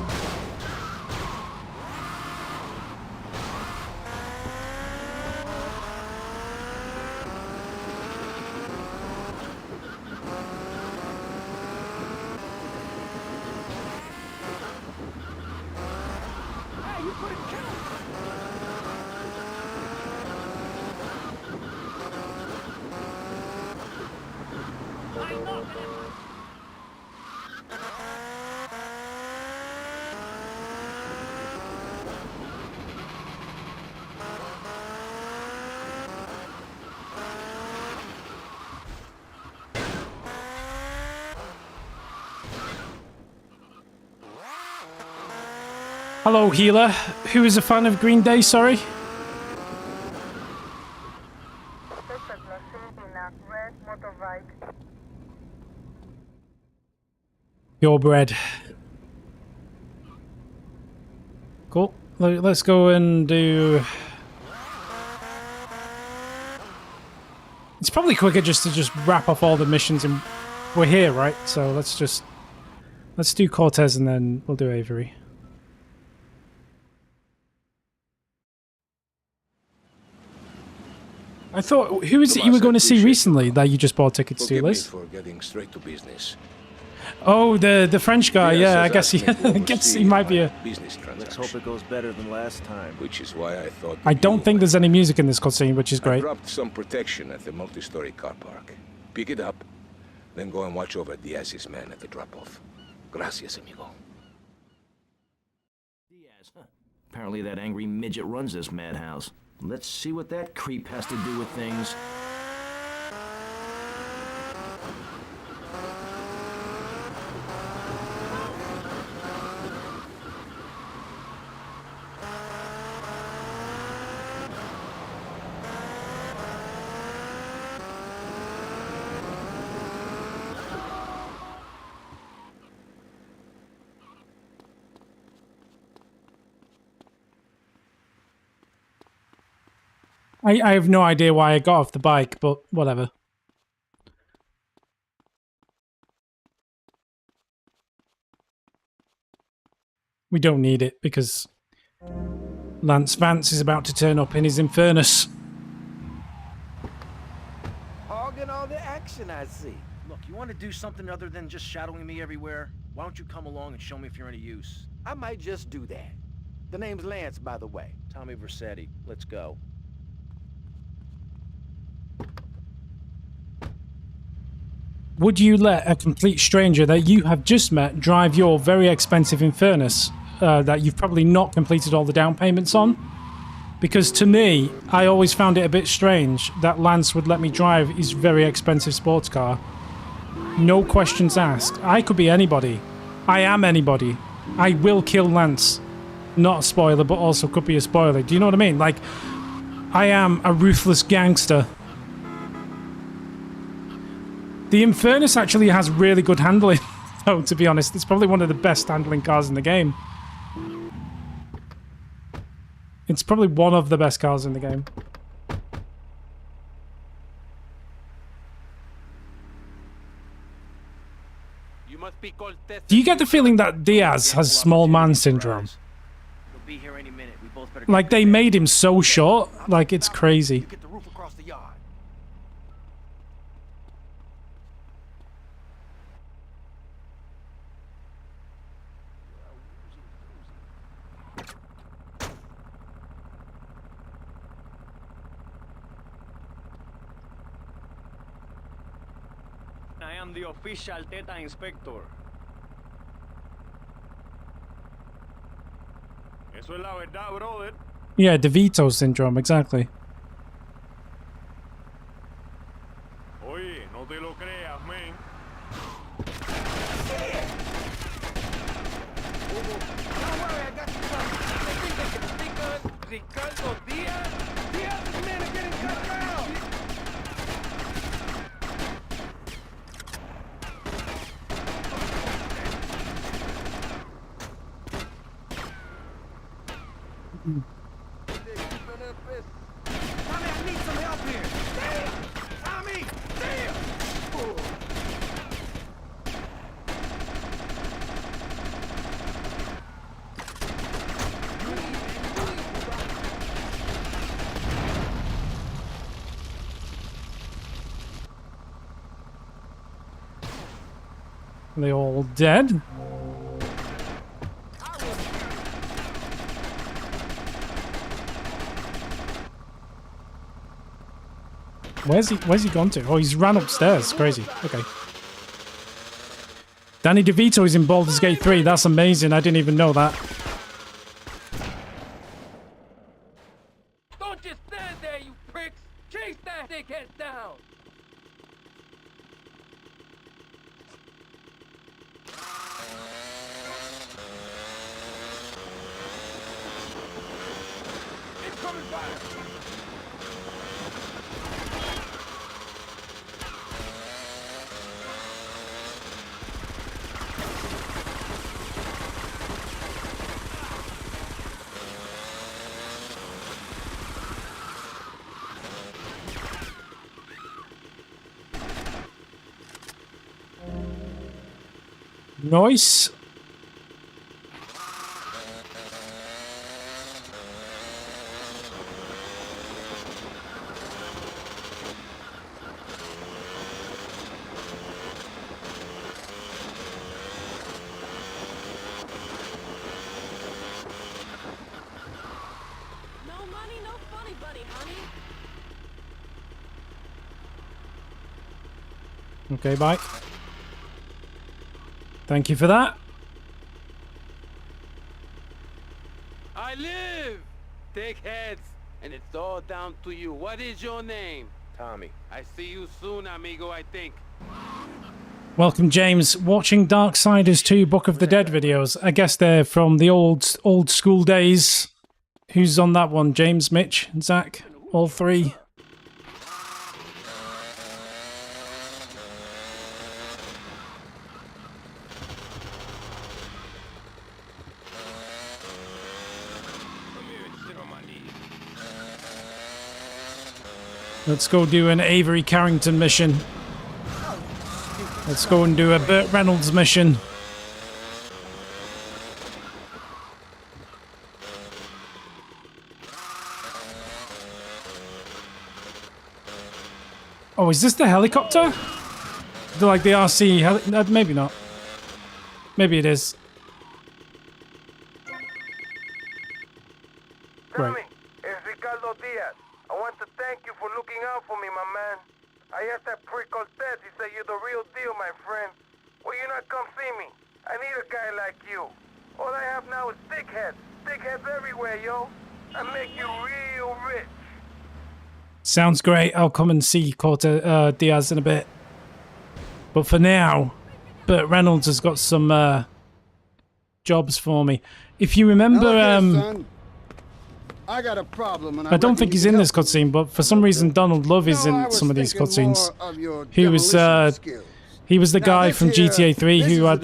Hello, healer. Who is a fan of Green Day, sorry? Purebred. Cool. Let's go and do... It's probably quicker just to wrap off all the missions and we're here, right? So let's do Cortez and then we'll do Avery. I thought, who is it you were going to see recently that you just bought tickets to, Liz?
For getting straight to business.
Oh, the French guy. Yeah, I guess he might be a
business transaction.
Let's hope it goes better than last time.
Which is why I thought.
I don't think there's any music in this cutscene, which is great.
I dropped some protection at the multi-story car park. Pick it up, then go and watch over Diaz's man at the drop-off. Gracias, amigo.
Diaz, huh? Apparently that angry midget runs this madhouse. Let's see what that creep has to do with things.
I have no idea why I got off the bike, but whatever. We don't need it because Lance Vance is about to turn up in his Infernus.
Hogging all the action, I see. Look, you want to do something other than just shadowing me everywhere? Why don't you come along and show me if you're any use?
I might just do that. The name's Lance, by the way.
Tommy Vercetti. Let's go.
Would you let a complete stranger that you have just met drive your very expensive Infernus that you've probably not completed all the down payments on? Because to me, I always found it a bit strange that Lance would let me drive his very expensive sports car. No questions asked. I could be anybody. I am anybody. I will kill Lance. Not a spoiler, but also could be a spoiler. Do you know what I mean? Like, I am a ruthless gangster. The Infernus actually has really good handling, though, to be honest. It's probably one of the best handling cars in the game. It's probably one of the best cars in the game. Do you get the feeling that Diaz has small man syndrome? Like, they made him so short, like, it's crazy.
I am the official Theta Inspector. Eso es la verdad, brother.
Yeah, DeVito syndrome, exactly.
Oye, no te lo creas, man.
Don't worry, I got you covered. I think they can speak on Ricardo Diaz. Diaz's men are getting cut down. Tommy, I need some help here. Damn! Tommy! Damn!
Are they all dead? Where's he gone to? Oh, he's ran upstairs. Crazy. Okay. Danny DeVito is in Baldur's Gate 3. That's amazing. I didn't even know that.
Don't just stand there, you pricks! Chase that dickhead down! Incoming fire!
Nice.
No money, no funny buddy, honey.
Okay, bye. Thank you for that.
I live! Dickheads! And it's all down to you. What is your name?
Tommy.
I see you soon, amigo, I think.
Welcome, James. Watching Darksiders 2 Book of the Dead videos. I guess they're from the old school days. Who's on that one? James, Mitch, Zach? All three? Let's go do an Avery Carrington mission. Let's go and do a Burt Reynolds mission. Oh, is this the helicopter? Like the RC maybe not. Maybe it is. Great.
Tommy, it's Ricardo Diaz. I want to thank you for looking out for me, my man. I asked that prick Cortez. He said you're the real deal, my friend. Will you not come see me? I need a guy like you. All I have now is dickheads. Dickheads everywhere, yo. I make you real rich.
Sounds great. I'll come and see Diaz in a bit. But for now, Burt Reynolds has got some jobs for me. If you remember,
I got a problem, and
I don't think he's in this cutscene, but for some reason Donald Love is in some of these cutscenes. He was the guy from GTA 3 who had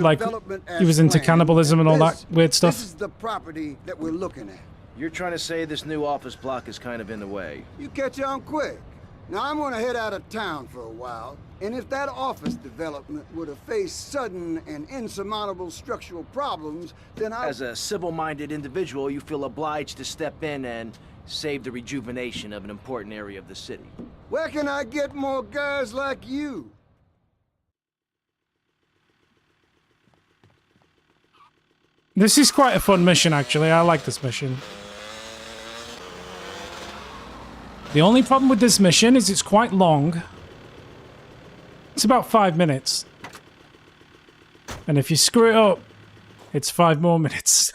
he was into cannibalism and all that weird stuff.
This is the property that we're looking at.
You're trying to say this new office block is kind of in the way.
You catch on quick. Now I'm gonna head out of town for a while, and if that office development were to face sudden and insurmountable structural problems, then
As a civil-minded individual, you feel obliged to step in and save the rejuvenation of an important area of the city.
Where can I get more guys like you?
This is quite a fun mission, actually. I like this mission. The only problem with this mission is it's quite long. It's about 5 minutes. And if you screw it up, it's 5 more minutes.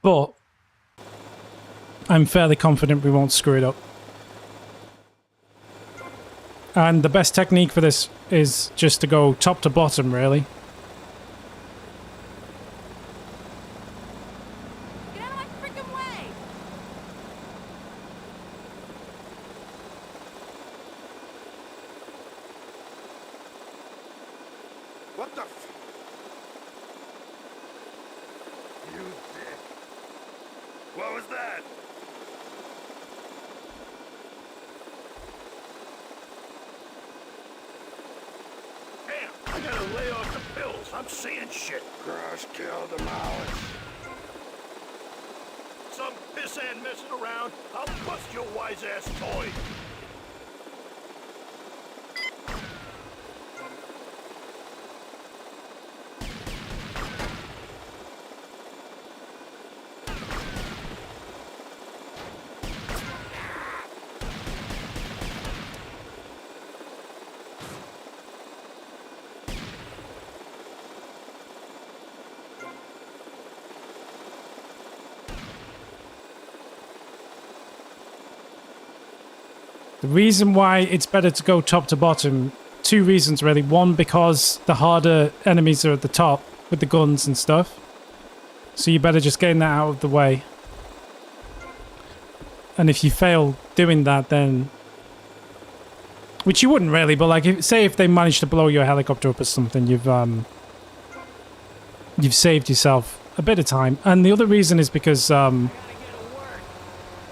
But I'm fairly confident we won't screw it up. And the best technique for this is just to go top to bottom, really.
Get out of my freaking way!
What the f... You dick. What was that?
Damn, I gotta lay off the pills. I'm seeing shit.
Crush, kill, demolish.
Some pissant messing around, I'll bust your wise-ass toy.
The reason why it's better to go top to bottom, two reasons really. One, because the harder enemies are at the top with the guns and stuff. So you better just get that out of the way. And if you fail doing that, then... Which you wouldn't really, but like, say if they manage to blow your helicopter up or something, you've saved yourself a bit of time. And the other reason is because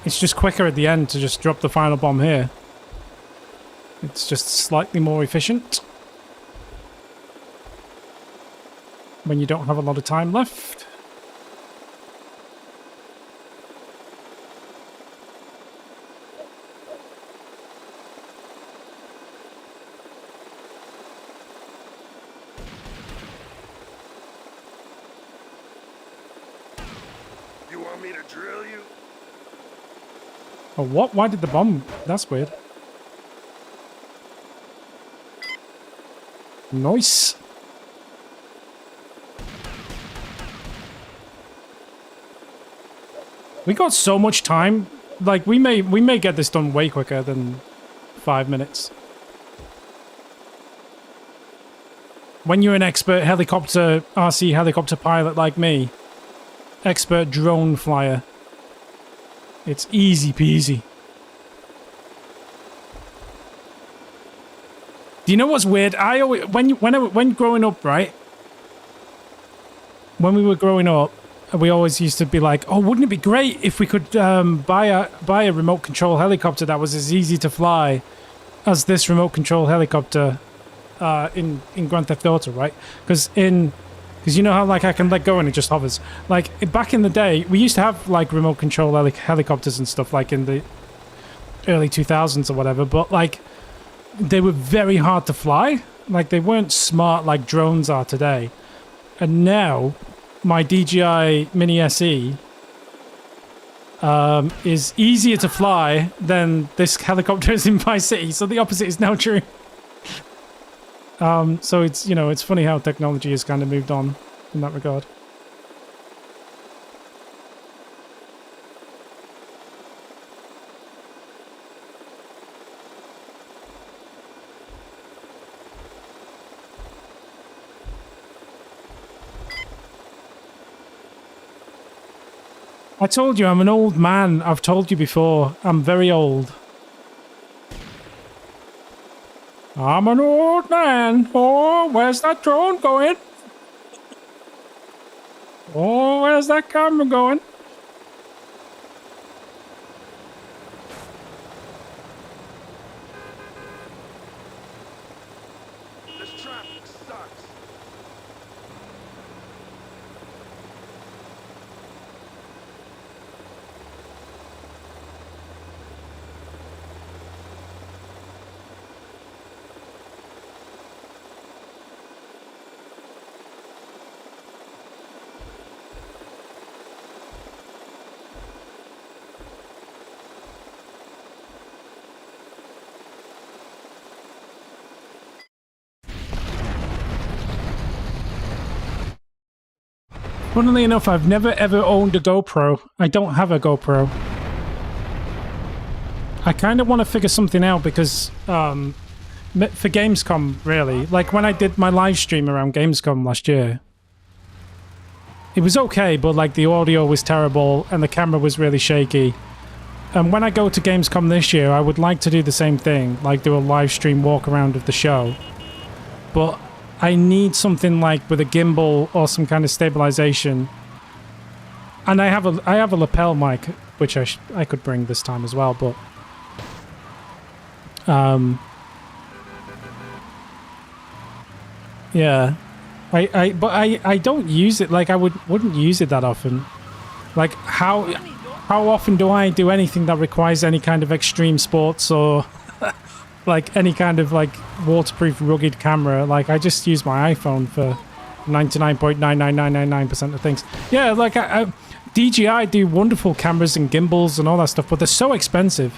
it's just quicker at the end to just drop the final bomb here. It's just slightly more efficient when you don't have a lot of time left.
You want me to drill you?
Oh, what? Why did the bomb? That's weird. Nice. We got so much time. Like, we may get this done way quicker than 5 minutes. When you're an expert helicopter, RC helicopter pilot like me, expert drone flyer, it's easy peasy. Do you know what's weird? I always, when growing up, right? When we were growing up, we always used to be like, "Oh, wouldn't it be great if we could buy a remote control helicopter that was as easy to fly as this remote control helicopter in Grand Theft Auto, right?" Because you know how like I can let go and it just hovers. Like back in the day, we used to have like remote control helicopters and stuff like in the early 2000s or whatever, but like they were very hard to fly. Like they weren't smart like drones are today. And now my DJI Mini SE is easier to fly than this helicopter is in Vice City. So the opposite is now true. So it's, you know, it's funny how technology has kind of moved on in that regard. I told you I'm an old man. I've told you before. I'm very old. I'm an old man. Oh, where's that drone going? Oh, where's that camera going?
This traffic sucks.
Funnily enough, I've never ever owned a GoPro. I don't have a GoPro. I kind of want to figure something out because for Gamescom, really, like when I did my live stream around Gamescom last year, it was okay, but like the audio was terrible and the camera was really shaky. And when I go to Gamescom this year, I would like to do the same thing, like do a live stream walk around of the show. But I need something like with a gimbal or some kind of stabilization. And I have a lapel mic, which I could bring this time as well, but yeah. I don't use it, like I wouldn't use it that often. Like how often do I do anything that requires any kind of extreme sports or like any kind of like waterproof rugged camera? Like I just use my iPhone for 99.99999% of things. Yeah, like DJI do wonderful cameras and gimbals and all that stuff, but they're so expensive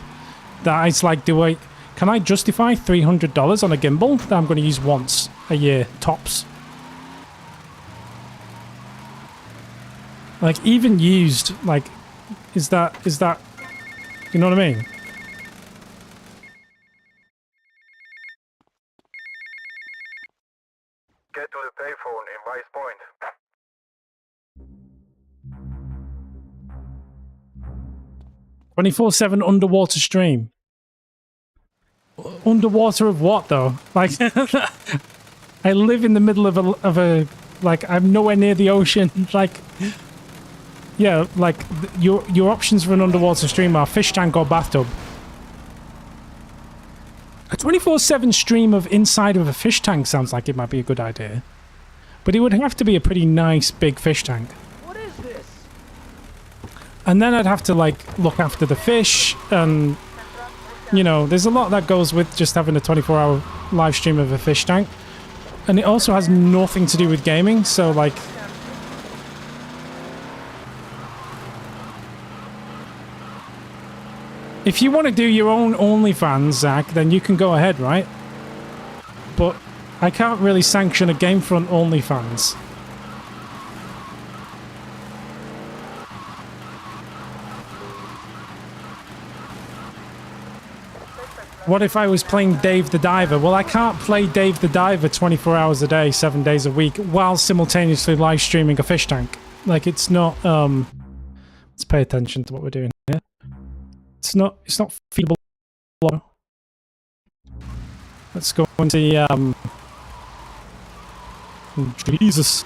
that it's like, can I justify $300 on a gimbal that I'm going to use once a year, tops? Like, even used, like, is that, you know what I mean?
Get to the payphone in Vice Point.
24/7 underwater stream. Underwater of what, though? Like, I live in the middle of a like, I'm nowhere near the ocean. Like, yeah, like, your options for an underwater stream are fish tank or bathtub. A 24/7 stream of inside of a fish tank sounds like it might be a good idea. But it would have to be a pretty nice big fish tank.
What is this?
And then I'd have to, like, look after the fish, and, you know, there's a lot that goes with just having a 24-hour live stream of a fish tank. And it also has nothing to do with gaming, so, like... If you want to do your own OnlyFans, Zach, then you can go ahead, right? But I can't really sanction a Gamefront OnlyFans. What if I was playing Dave the Diver? Well, I can't play Dave the Diver 24 hours a day, 7 days a week, while simultaneously live streaming a fish tank. Like, it's not, let's pay attention to what we're doing here. It's not feasible. Let's go into the, Jesus.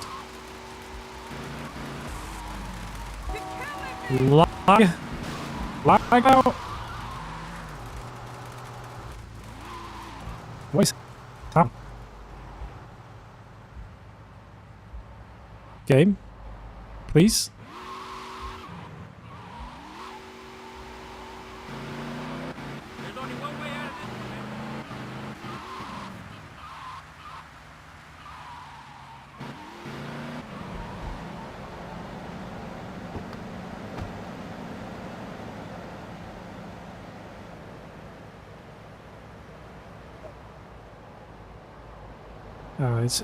Lag out. What is that? Game, please.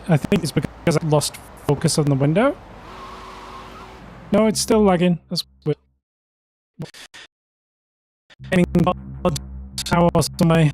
I think it's because I lost focus on the window. No, it's still lagging. That's weird. How awesome am I?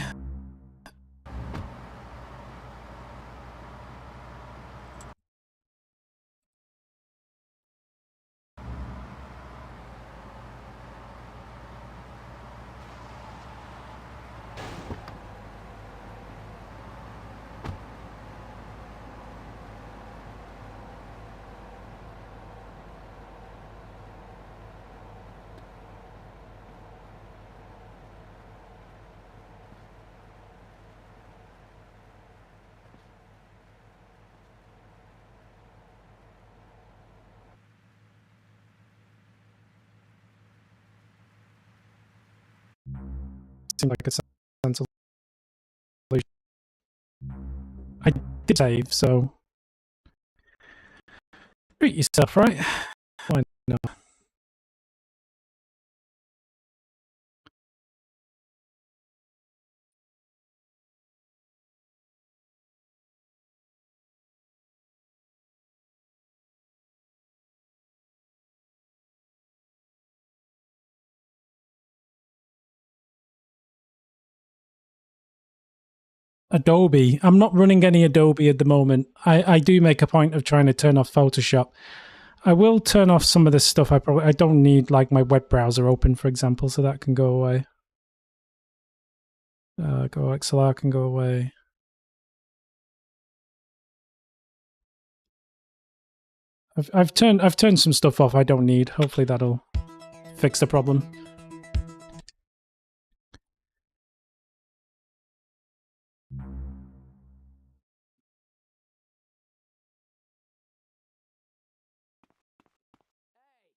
Seems like it's sensible. I did save, so treat yourself, right? Why not? Adobe. I'm not running any Adobe at the moment. I do make a point of trying to turn off Photoshop. I will turn off some of this stuff. I don't need like my web browser open, for example, so that can go away. Go XLR can go away. I've turned some stuff off I don't need. Hopefully that'll fix the problem.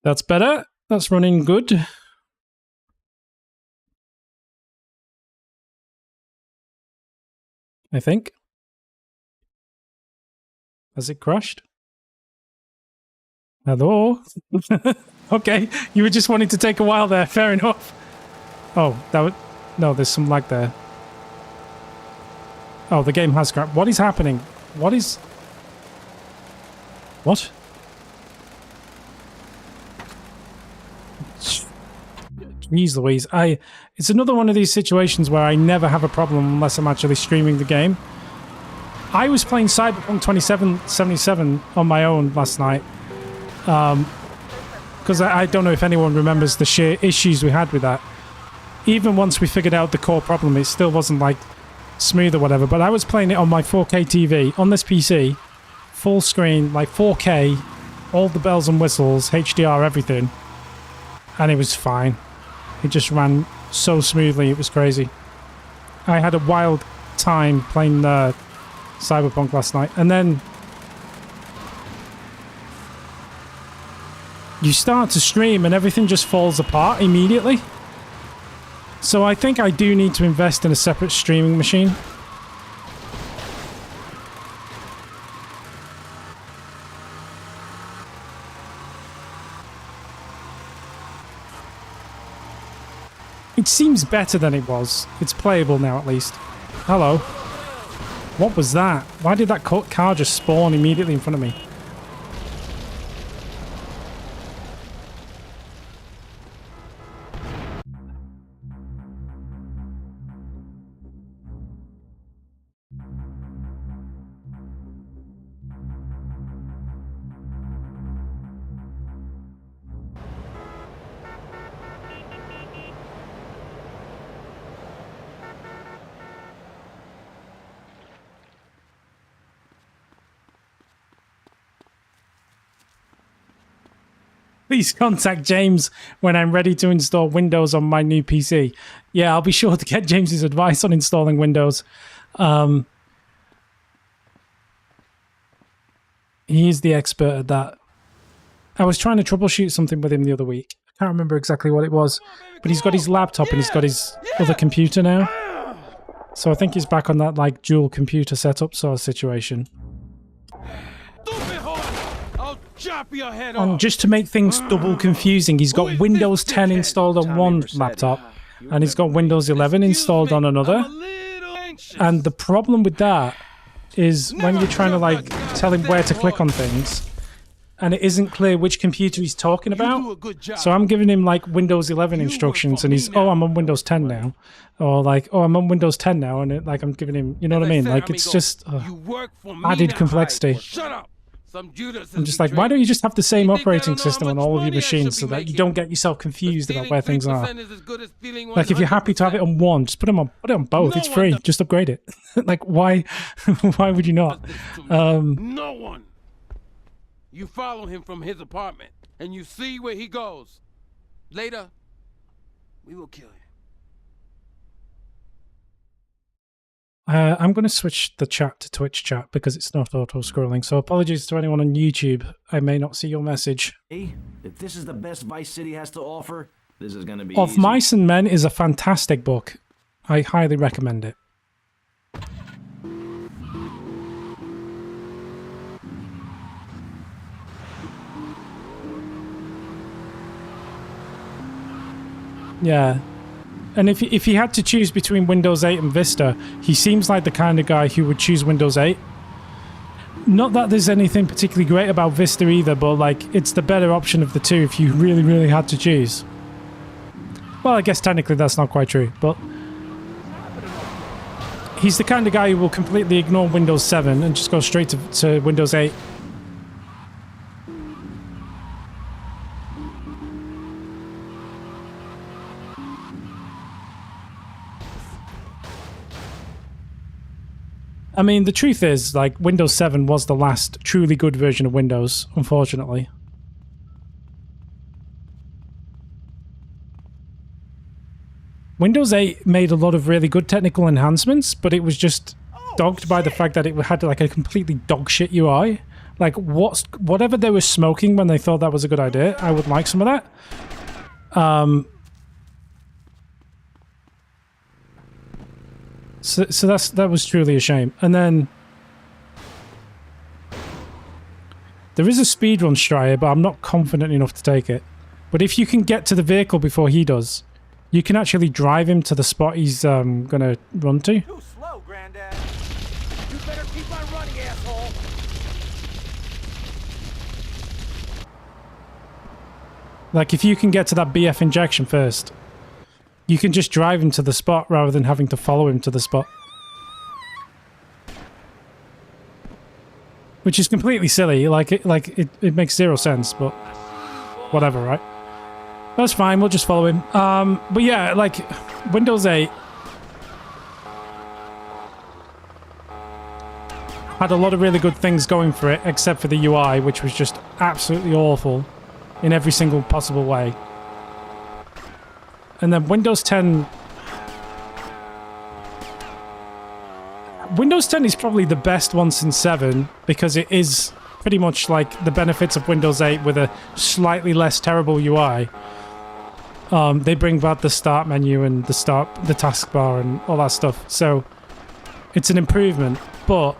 That's better. That's running good. I think. Has it crashed? Hello? Okay, you were just wanting to take a while there. Fair enough. Oh, that would... No, there's some lag there. Oh, the game has crashed. What is happening? What is... What? Jeez Louise. It's another one of these situations where I never have a problem unless I'm actually streaming the game. I was playing Cyberpunk 2077 on my own last night. Because I don't know if anyone remembers the sheer issues we had with that. Even once we figured out the core problem, it still wasn't like smooth or whatever. But I was playing it on my 4K TV, on this PC, full screen, like 4K, all the bells and whistles, HDR, everything. And it was fine. It just ran so smoothly, it was crazy. I had a wild time playing Cyberpunk last night. And then you start to stream and everything just falls apart immediately. So I think I do need to invest in a separate streaming machine. It seems better than it was. It's playable now at least. Hello. What was that? Why did that car just spawn immediately in front of me? Please contact James when I'm ready to install Windows on my new PC. Yeah, I'll be sure to get James's advice on installing Windows. He's the expert at that. I was trying to troubleshoot something with him the other week. I can't remember exactly what it was, but he's got his laptop and he's got his other computer now. So I think he's back on that like dual computer setup sort of situation. And just to make things double confusing, he's got Windows 10 installed on one laptop and he's got Windows 11 installed on another. And the problem with that is when you're trying to like tell him where to click on things and it isn't clear which computer he's talking about. So I'm giving him like Windows 11 instructions and he's, oh, I'm on Windows 10 now. Or like, oh, I'm on Windows 10 now. And like I'm giving him, you know what I mean? Like it's just added complexity. I'm just like, why don't you just have the same operating system on all of your machines so that you don't get yourself confused about where things are? Like, if you're happy to have it on one, just put it on both. It's free. Just upgrade it. Like, why would you not?
No one. You follow him from his apartment, and you see where he goes. Later, we will kill him.
I'm going to switch the chat to Twitch chat because it's not auto-scrolling. So apologies to anyone on YouTube. I may not see your message.
Hey, if this is the best Vice City has to offer, this is going to be
Of
easy.
Mice and Men is a fantastic book. I highly recommend it. Yeah. And if he had to choose between Windows 8 and Vista, he seems like the kind of guy who would choose Windows 8. Not that there's anything particularly great about Vista either, but like it's the better option of the two if you really, really had to choose. Well, I guess technically that's not quite true, but he's the kind of guy who will completely ignore Windows 7 and just go straight to Windows 8. I mean, the truth is, like, Windows 7 was the last truly good version of Windows, unfortunately. Windows 8 made a lot of really good technical enhancements, but it was just dogged by the fact that it had like a completely dogshit UI. Like, whatever they were smoking when they thought that was a good idea, I would like some of that. So that was truly a shame. And then there is a speedrun Stryer, but I'm not confident enough to take it. But if you can get to the vehicle before he does, you can actually drive him to the spot he's gonna run to.
Too slow, Granddad. You better keep on running, asshole.
Like, if you can get to that BF injection first, you can just drive him to the spot rather than having to follow him to the spot. Which is completely silly. It makes zero sense, but whatever, right? That's fine, we'll just follow him. But yeah, like, Windows 8 had a lot of really good things going for it, except for the UI, which was just absolutely awful in every single possible way. And then Windows 10... Windows 10 is probably the best one since 7, because it is pretty much like the benefits of Windows 8 with a slightly less terrible UI. They bring back the start menu and the taskbar and all that stuff. So it's an improvement, but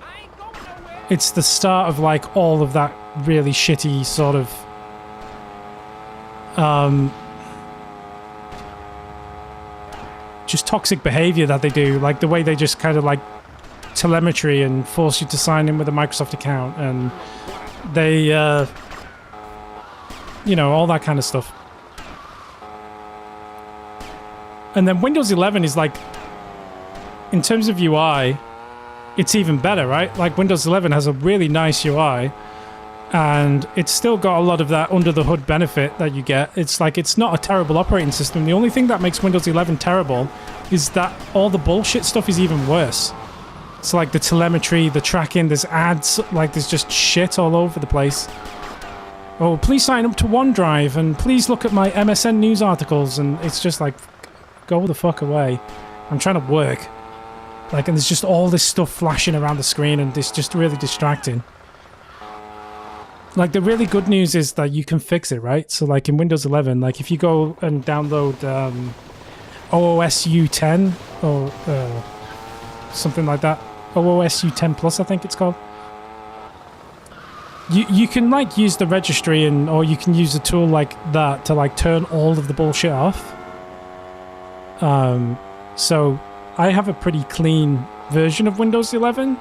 it's the start of like all of that really shitty sort of just toxic behavior that they do, like the way they just kind of like telemetry and force you to sign in with a Microsoft account, and they you know, all that kind of stuff. And then Windows 11 is like, in terms of UI, it's even better, right? Like, Windows 11 has a really nice UI, and it's still got a lot of that under the hood benefit that you get. It's like, it's not a terrible operating system. The only thing that makes Windows 11 terrible is that all the bullshit stuff is even worse. So like the telemetry, the tracking, there's ads, like there's just shit all over the place. Oh, please sign up to OneDrive, and please look at my MSN news articles, and it's just like, go the fuck away. I'm trying to work. Like, and there's just all this stuff flashing around the screen, and it's just really distracting. Like, the really good news is that you can fix it, right? So, like, in Windows 11, like, if you go and download OOS U10 or something like that, OOS U10 Plus, I think it's called. You can, like, use the registry, and or you can use a tool like that to, like, turn all of the bullshit off. So I have a pretty clean version of Windows 11,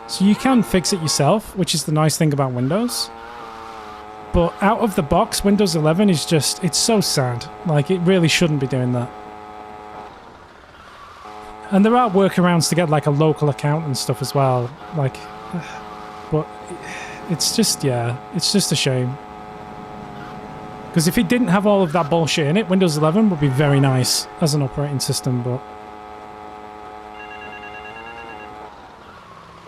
so you can fix it yourself, which is the nice thing about Windows. But out of the box, Windows 11 is just, it's so sad. Like, it really shouldn't be doing that. And there are workarounds to get like a local account and stuff as well. Like, but it's just, yeah, it's just a shame. Because if it didn't have all of that bullshit in it, Windows 11 would be very nice as an operating system, but...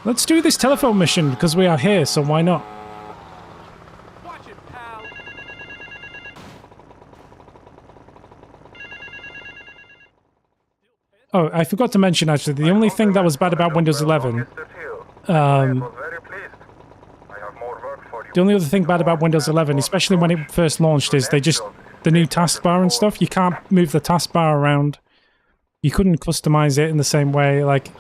Let's do this telephone mission, because we are here, so why not?
Watch it, pal.
Oh, I forgot to mention, actually, the only thing that was bad about Windows 11... The only other thing bad about Windows 11, especially when it first launched, is the new taskbar and stuff, you can't move the taskbar around. You couldn't customize it in the same way, like...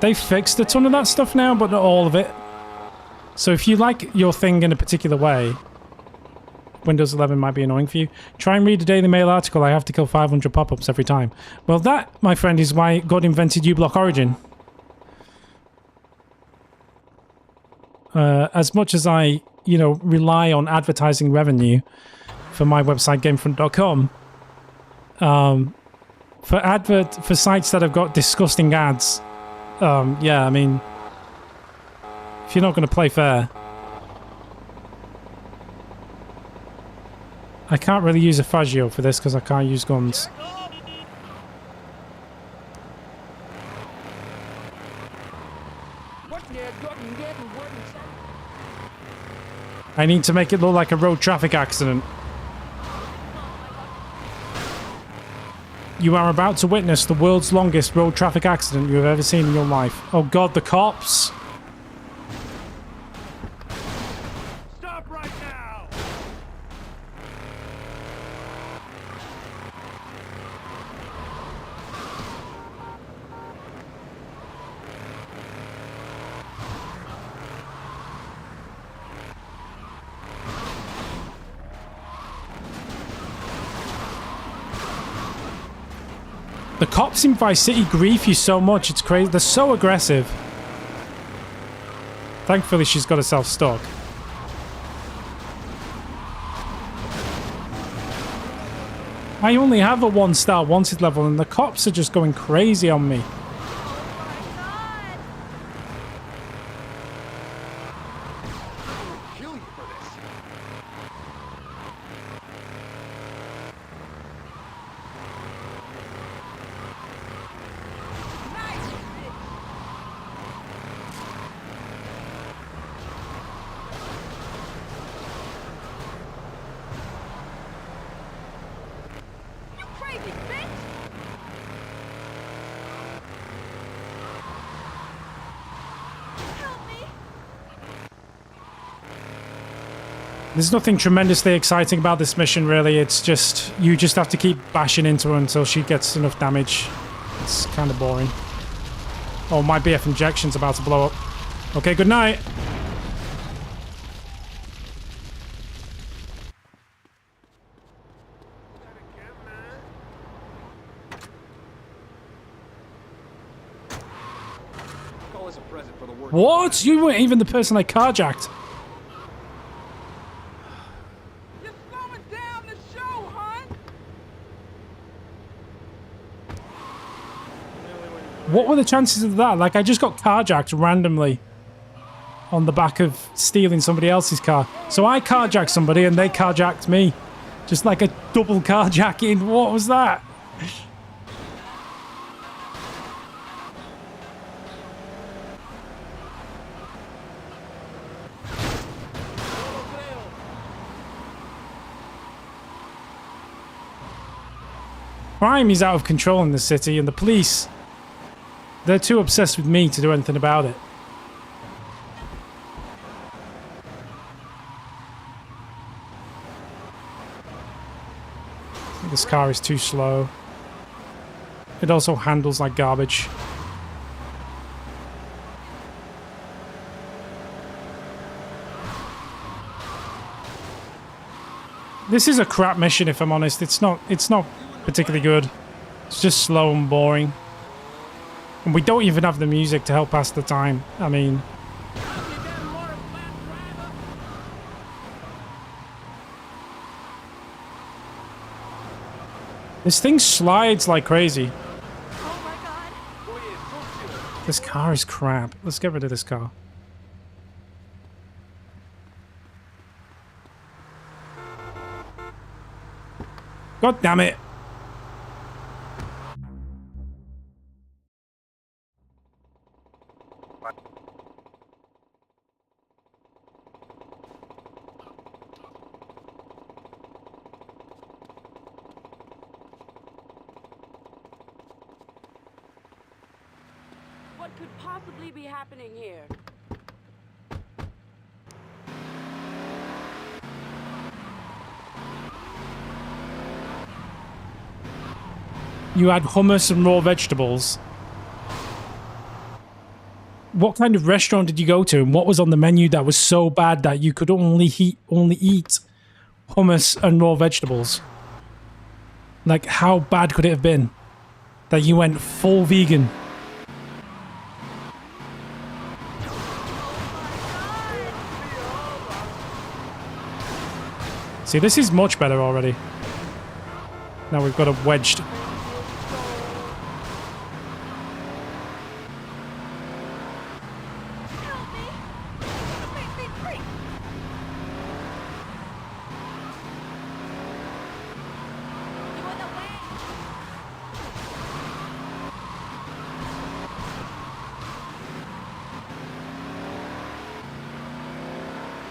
They fixed a ton of that stuff now, but not all of it. So if you like your thing in a particular way, Windows 11 might be annoying for you. Try and read a Daily Mail article, I have to kill 500 pop-ups every time. Well, that, my friend, is why God invented uBlock Origin. As much as I, you know, rely on advertising revenue for my website, Gamefront.com, for sites that have got disgusting ads. Yeah, I mean, if you're not going to play fair, I can't really use a Faggio for this because I can't use guns. I need to make it look like a road traffic accident. You are about to witness the world's longest road traffic accident you have ever seen in your life. Oh god, the cops!
Stop right now!
The cops in Vice City grief you so much, it's crazy. They're so aggressive. Thankfully, she's got herself stuck. I only have a 1-star wanted level and the cops are just going crazy on me. There's nothing tremendously exciting about this mission, really. It's just, you just have to keep bashing into her until she gets enough damage. It's kind of boring. Oh, my BF injection's about to blow up. Okay, good night. What? You weren't even the person I carjacked. What were the chances of that? Like, I just got carjacked randomly on the back of stealing somebody else's car. So I carjacked somebody and they carjacked me. Just like a double carjacking. What was that? Crime is out of control in the city, and the police, they're too obsessed with me to do anything about it. I think this car is too slow. It also handles like garbage. This is a crap mission, if I'm honest. It's not particularly good. It's just slow and boring. And we don't even have the music to help pass the time. I mean... this thing slides like crazy. This car is crap. Let's get rid of this car. God damn it.
What could possibly be happening here?
You had hummus and raw vegetables. What kind of restaurant did you go to, and what was on the menu that was so bad that you could only eat hummus and raw vegetables? Like, how bad could it have been that you went full vegan? See, this is much better already. Now we've got a wedged.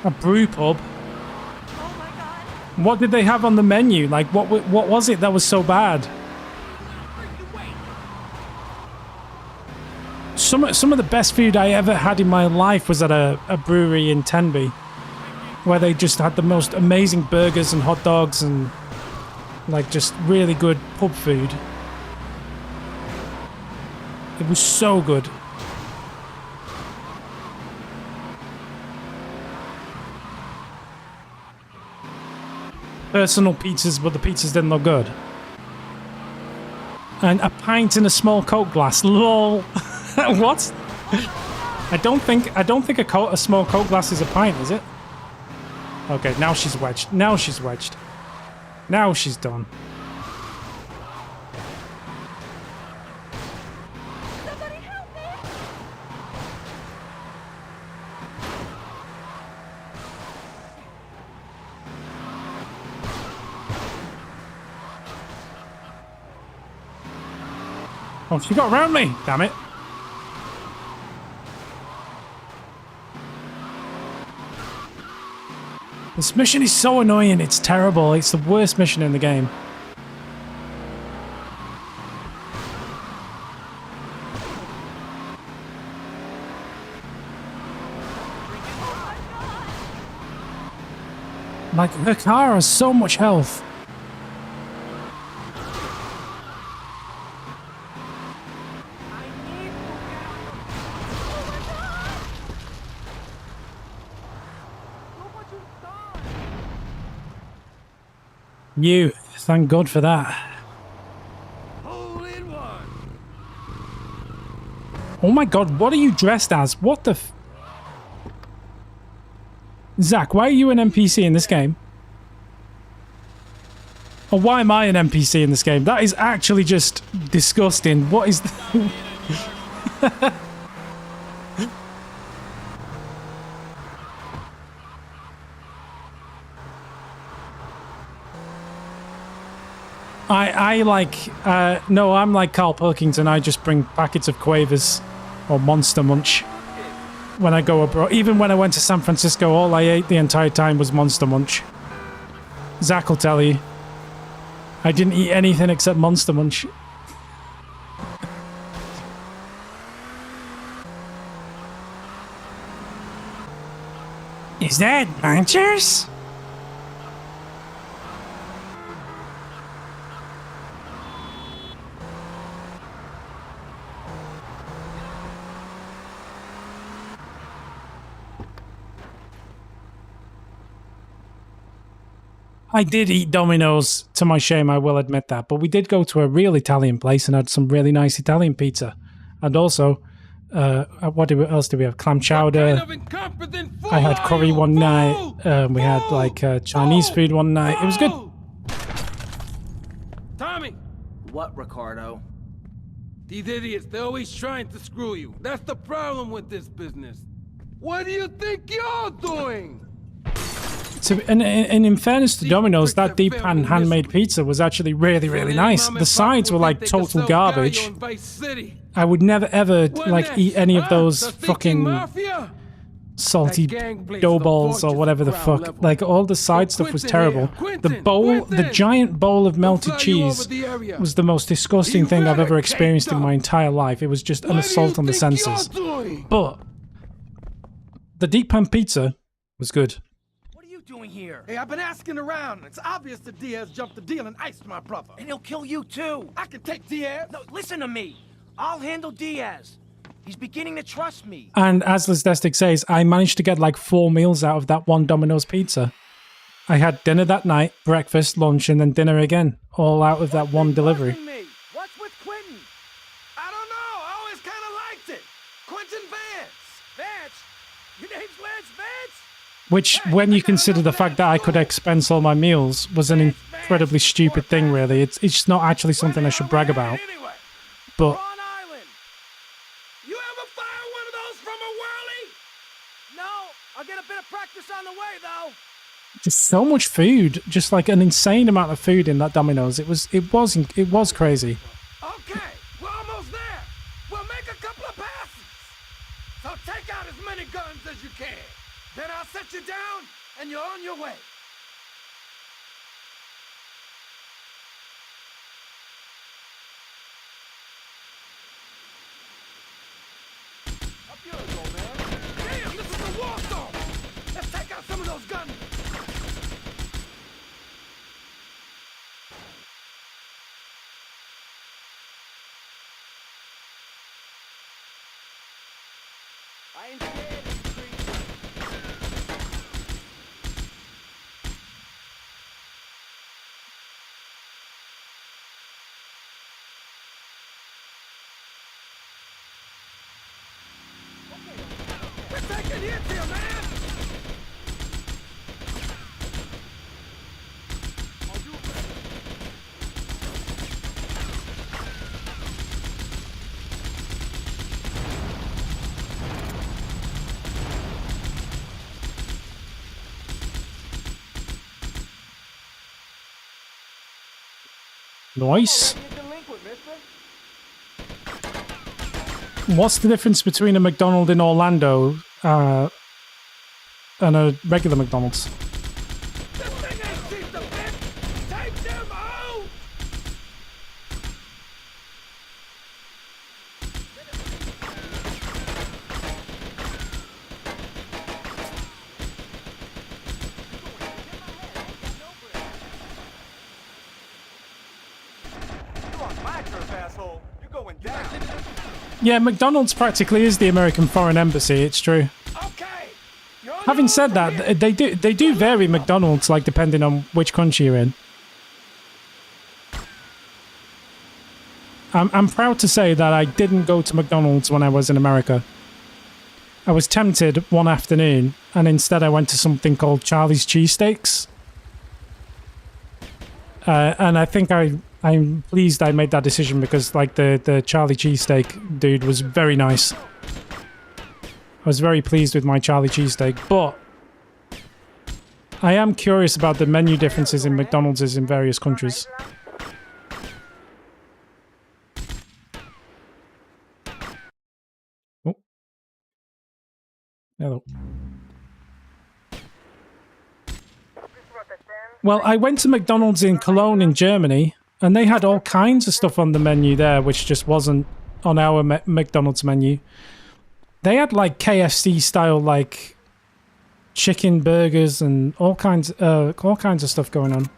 A brew pub. What did they have on the menu? Like, what was it that was so bad? Some of the best food I ever had in my life was at a brewery in Tenby, where they just had the most amazing burgers and hot dogs and like just really good pub food. It was so good. Personal pizzas, but the pizzas didn't look good. And a pint in a small Coke glass. Lol. What? I don't think a small Coke glass is a pint, is it? Okay, now she's wedged. Now she's wedged. Now she's done. Oh, she got around me! Damn it. This mission is so annoying, it's terrible. It's the worst mission in the game. Like, her car has so much health. You, thank God for that. Oh my God, what are you dressed as? What the f... Zach, why are you an NPC in this game? Or why am I an NPC in this game? That is actually just disgusting. What is... No, I'm like Carl Pilkington. I just bring packets of Quavers or Monster Munch when I go abroad. Even when I went to San Francisco, all I ate the entire time was Monster Munch. Zach will tell you. I didn't eat anything except Monster Munch. Is that Munchers? I did eat Domino's, to my shame, I will admit that. But we did go to a real Italian place and had some really nice Italian pizza. And also, what else did we have? Clam chowder. I had curry one night. We had like Chinese food one night. It was good.
Tommy!
What, Ricardo?
These idiots, they're always trying to screw you. That's the problem with this business. What do you think you're doing?
So, and in fairness to Domino's, that deep pan handmade pizza was actually really, really nice. The sides were like total garbage. I would never ever like eat any of those fucking salty dough balls or whatever the fuck. Like all the side stuff was terrible. The giant bowl of melted cheese was the most disgusting thing I've ever experienced in my entire life. It was just an assault on the senses. But the deep pan pizza was good.
Doing here?
Hey, I've been asking around. It's obvious that Diaz jumped the deal and iced my brother.
And he'll kill you too.
I can take Diaz.
No, listen to me. I'll handle Diaz. He's beginning to trust me.
And as Lesdestic says, I managed to get like 4 meals out of that one Domino's pizza. I had dinner that night, breakfast, lunch, and then dinner again, all out of that one delivery.
What's with Quentin? I don't know. I always kind of liked it. Quentin Vance. Vance? Your name's Lance Vance?
Which, when you consider the fact that I could expense all my meals, was an incredibly stupid thing, really. It's just not actually something I should brag about. But...
You ever fire one of those from a whirly? No, I'll get a bit of practice on the way, though.
Just so much food. Just like an insane amount of food in that Domino's. It was crazy.
Okay, we're almost there. We'll make a couple of passes. So take out as many guns as you can. Then I'll set you down, and you're on your way. Up yours, old man. Damn, this is a war zone. Let's take out some of those guns. I ain't scared of you, street. We're taking hits here, man! Are you ready?
Nice.
You're delinquent, mister.
What's the difference between a McDonald's in Orlando and a regular McDonald's?
This thing ain't cheap to bitch! Take them out! You on my turf, asshole. You're going down.
Yeah, McDonald's practically is the American Foreign Embassy, it's true.
Okay.
Having said that, they do vary McDonald's, like, depending on which country you're in. I'm proud to say that I didn't go to McDonald's when I was in America. I was tempted one afternoon, and instead I went to something called Charlie's Cheesesteaks. And I think I'm pleased I made that decision because, like, the Charlie cheesesteak dude was very nice. I was very pleased with my Charlie cheesesteak, but I am curious about the menu differences in McDonald's in various countries. Oh. Hello. Well, I went to McDonald's in Cologne in Germany, and they had all kinds of stuff on the menu there, which just wasn't on our McDonald's menu. They had, like, KFC style, like, chicken burgers and all kinds of stuff going on.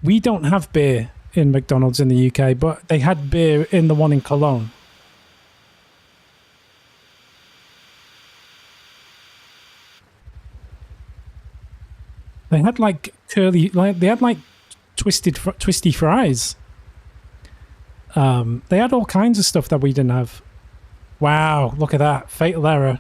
We don't have beer in McDonald's in the UK, but they had beer in the one in Cologne. They had, like, curly, like, they had, like, twisty fries. They had all kinds of stuff that we didn't have. Wow, look at that. Fatal error.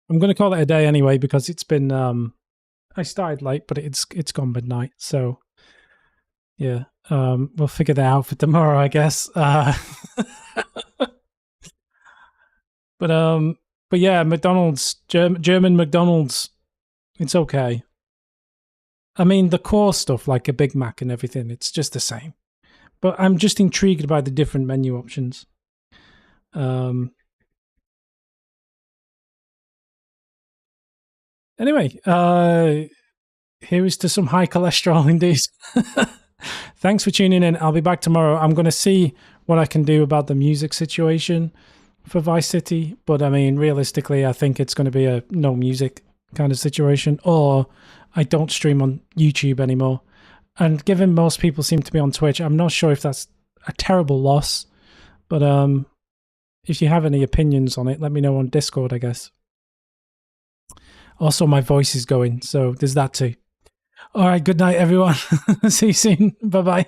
I'm going to call it a day anyway because it's been, I started late, but it's gone midnight, so yeah. We'll figure that out for tomorrow, I guess. But yeah, McDonald's, German McDonald's, it's okay. I mean, the core stuff, like a Big Mac and everything, it's just the same. But I'm just intrigued by the different menu options. Anyway, here is to some high cholesterol indeed. Thanks for tuning in. I'll be back tomorrow. I'm going to see what I can do about the music situation for Vice City. But I mean, realistically, I think it's going to be a no music kind of situation. Or I don't stream on YouTube anymore. And given most people seem to be on Twitch, I'm not sure if that's a terrible loss. But if you have any opinions on it, let me know on Discord, I guess. Also, my voice is going, so there's that too. All right, good night, everyone. See you soon. Bye-bye.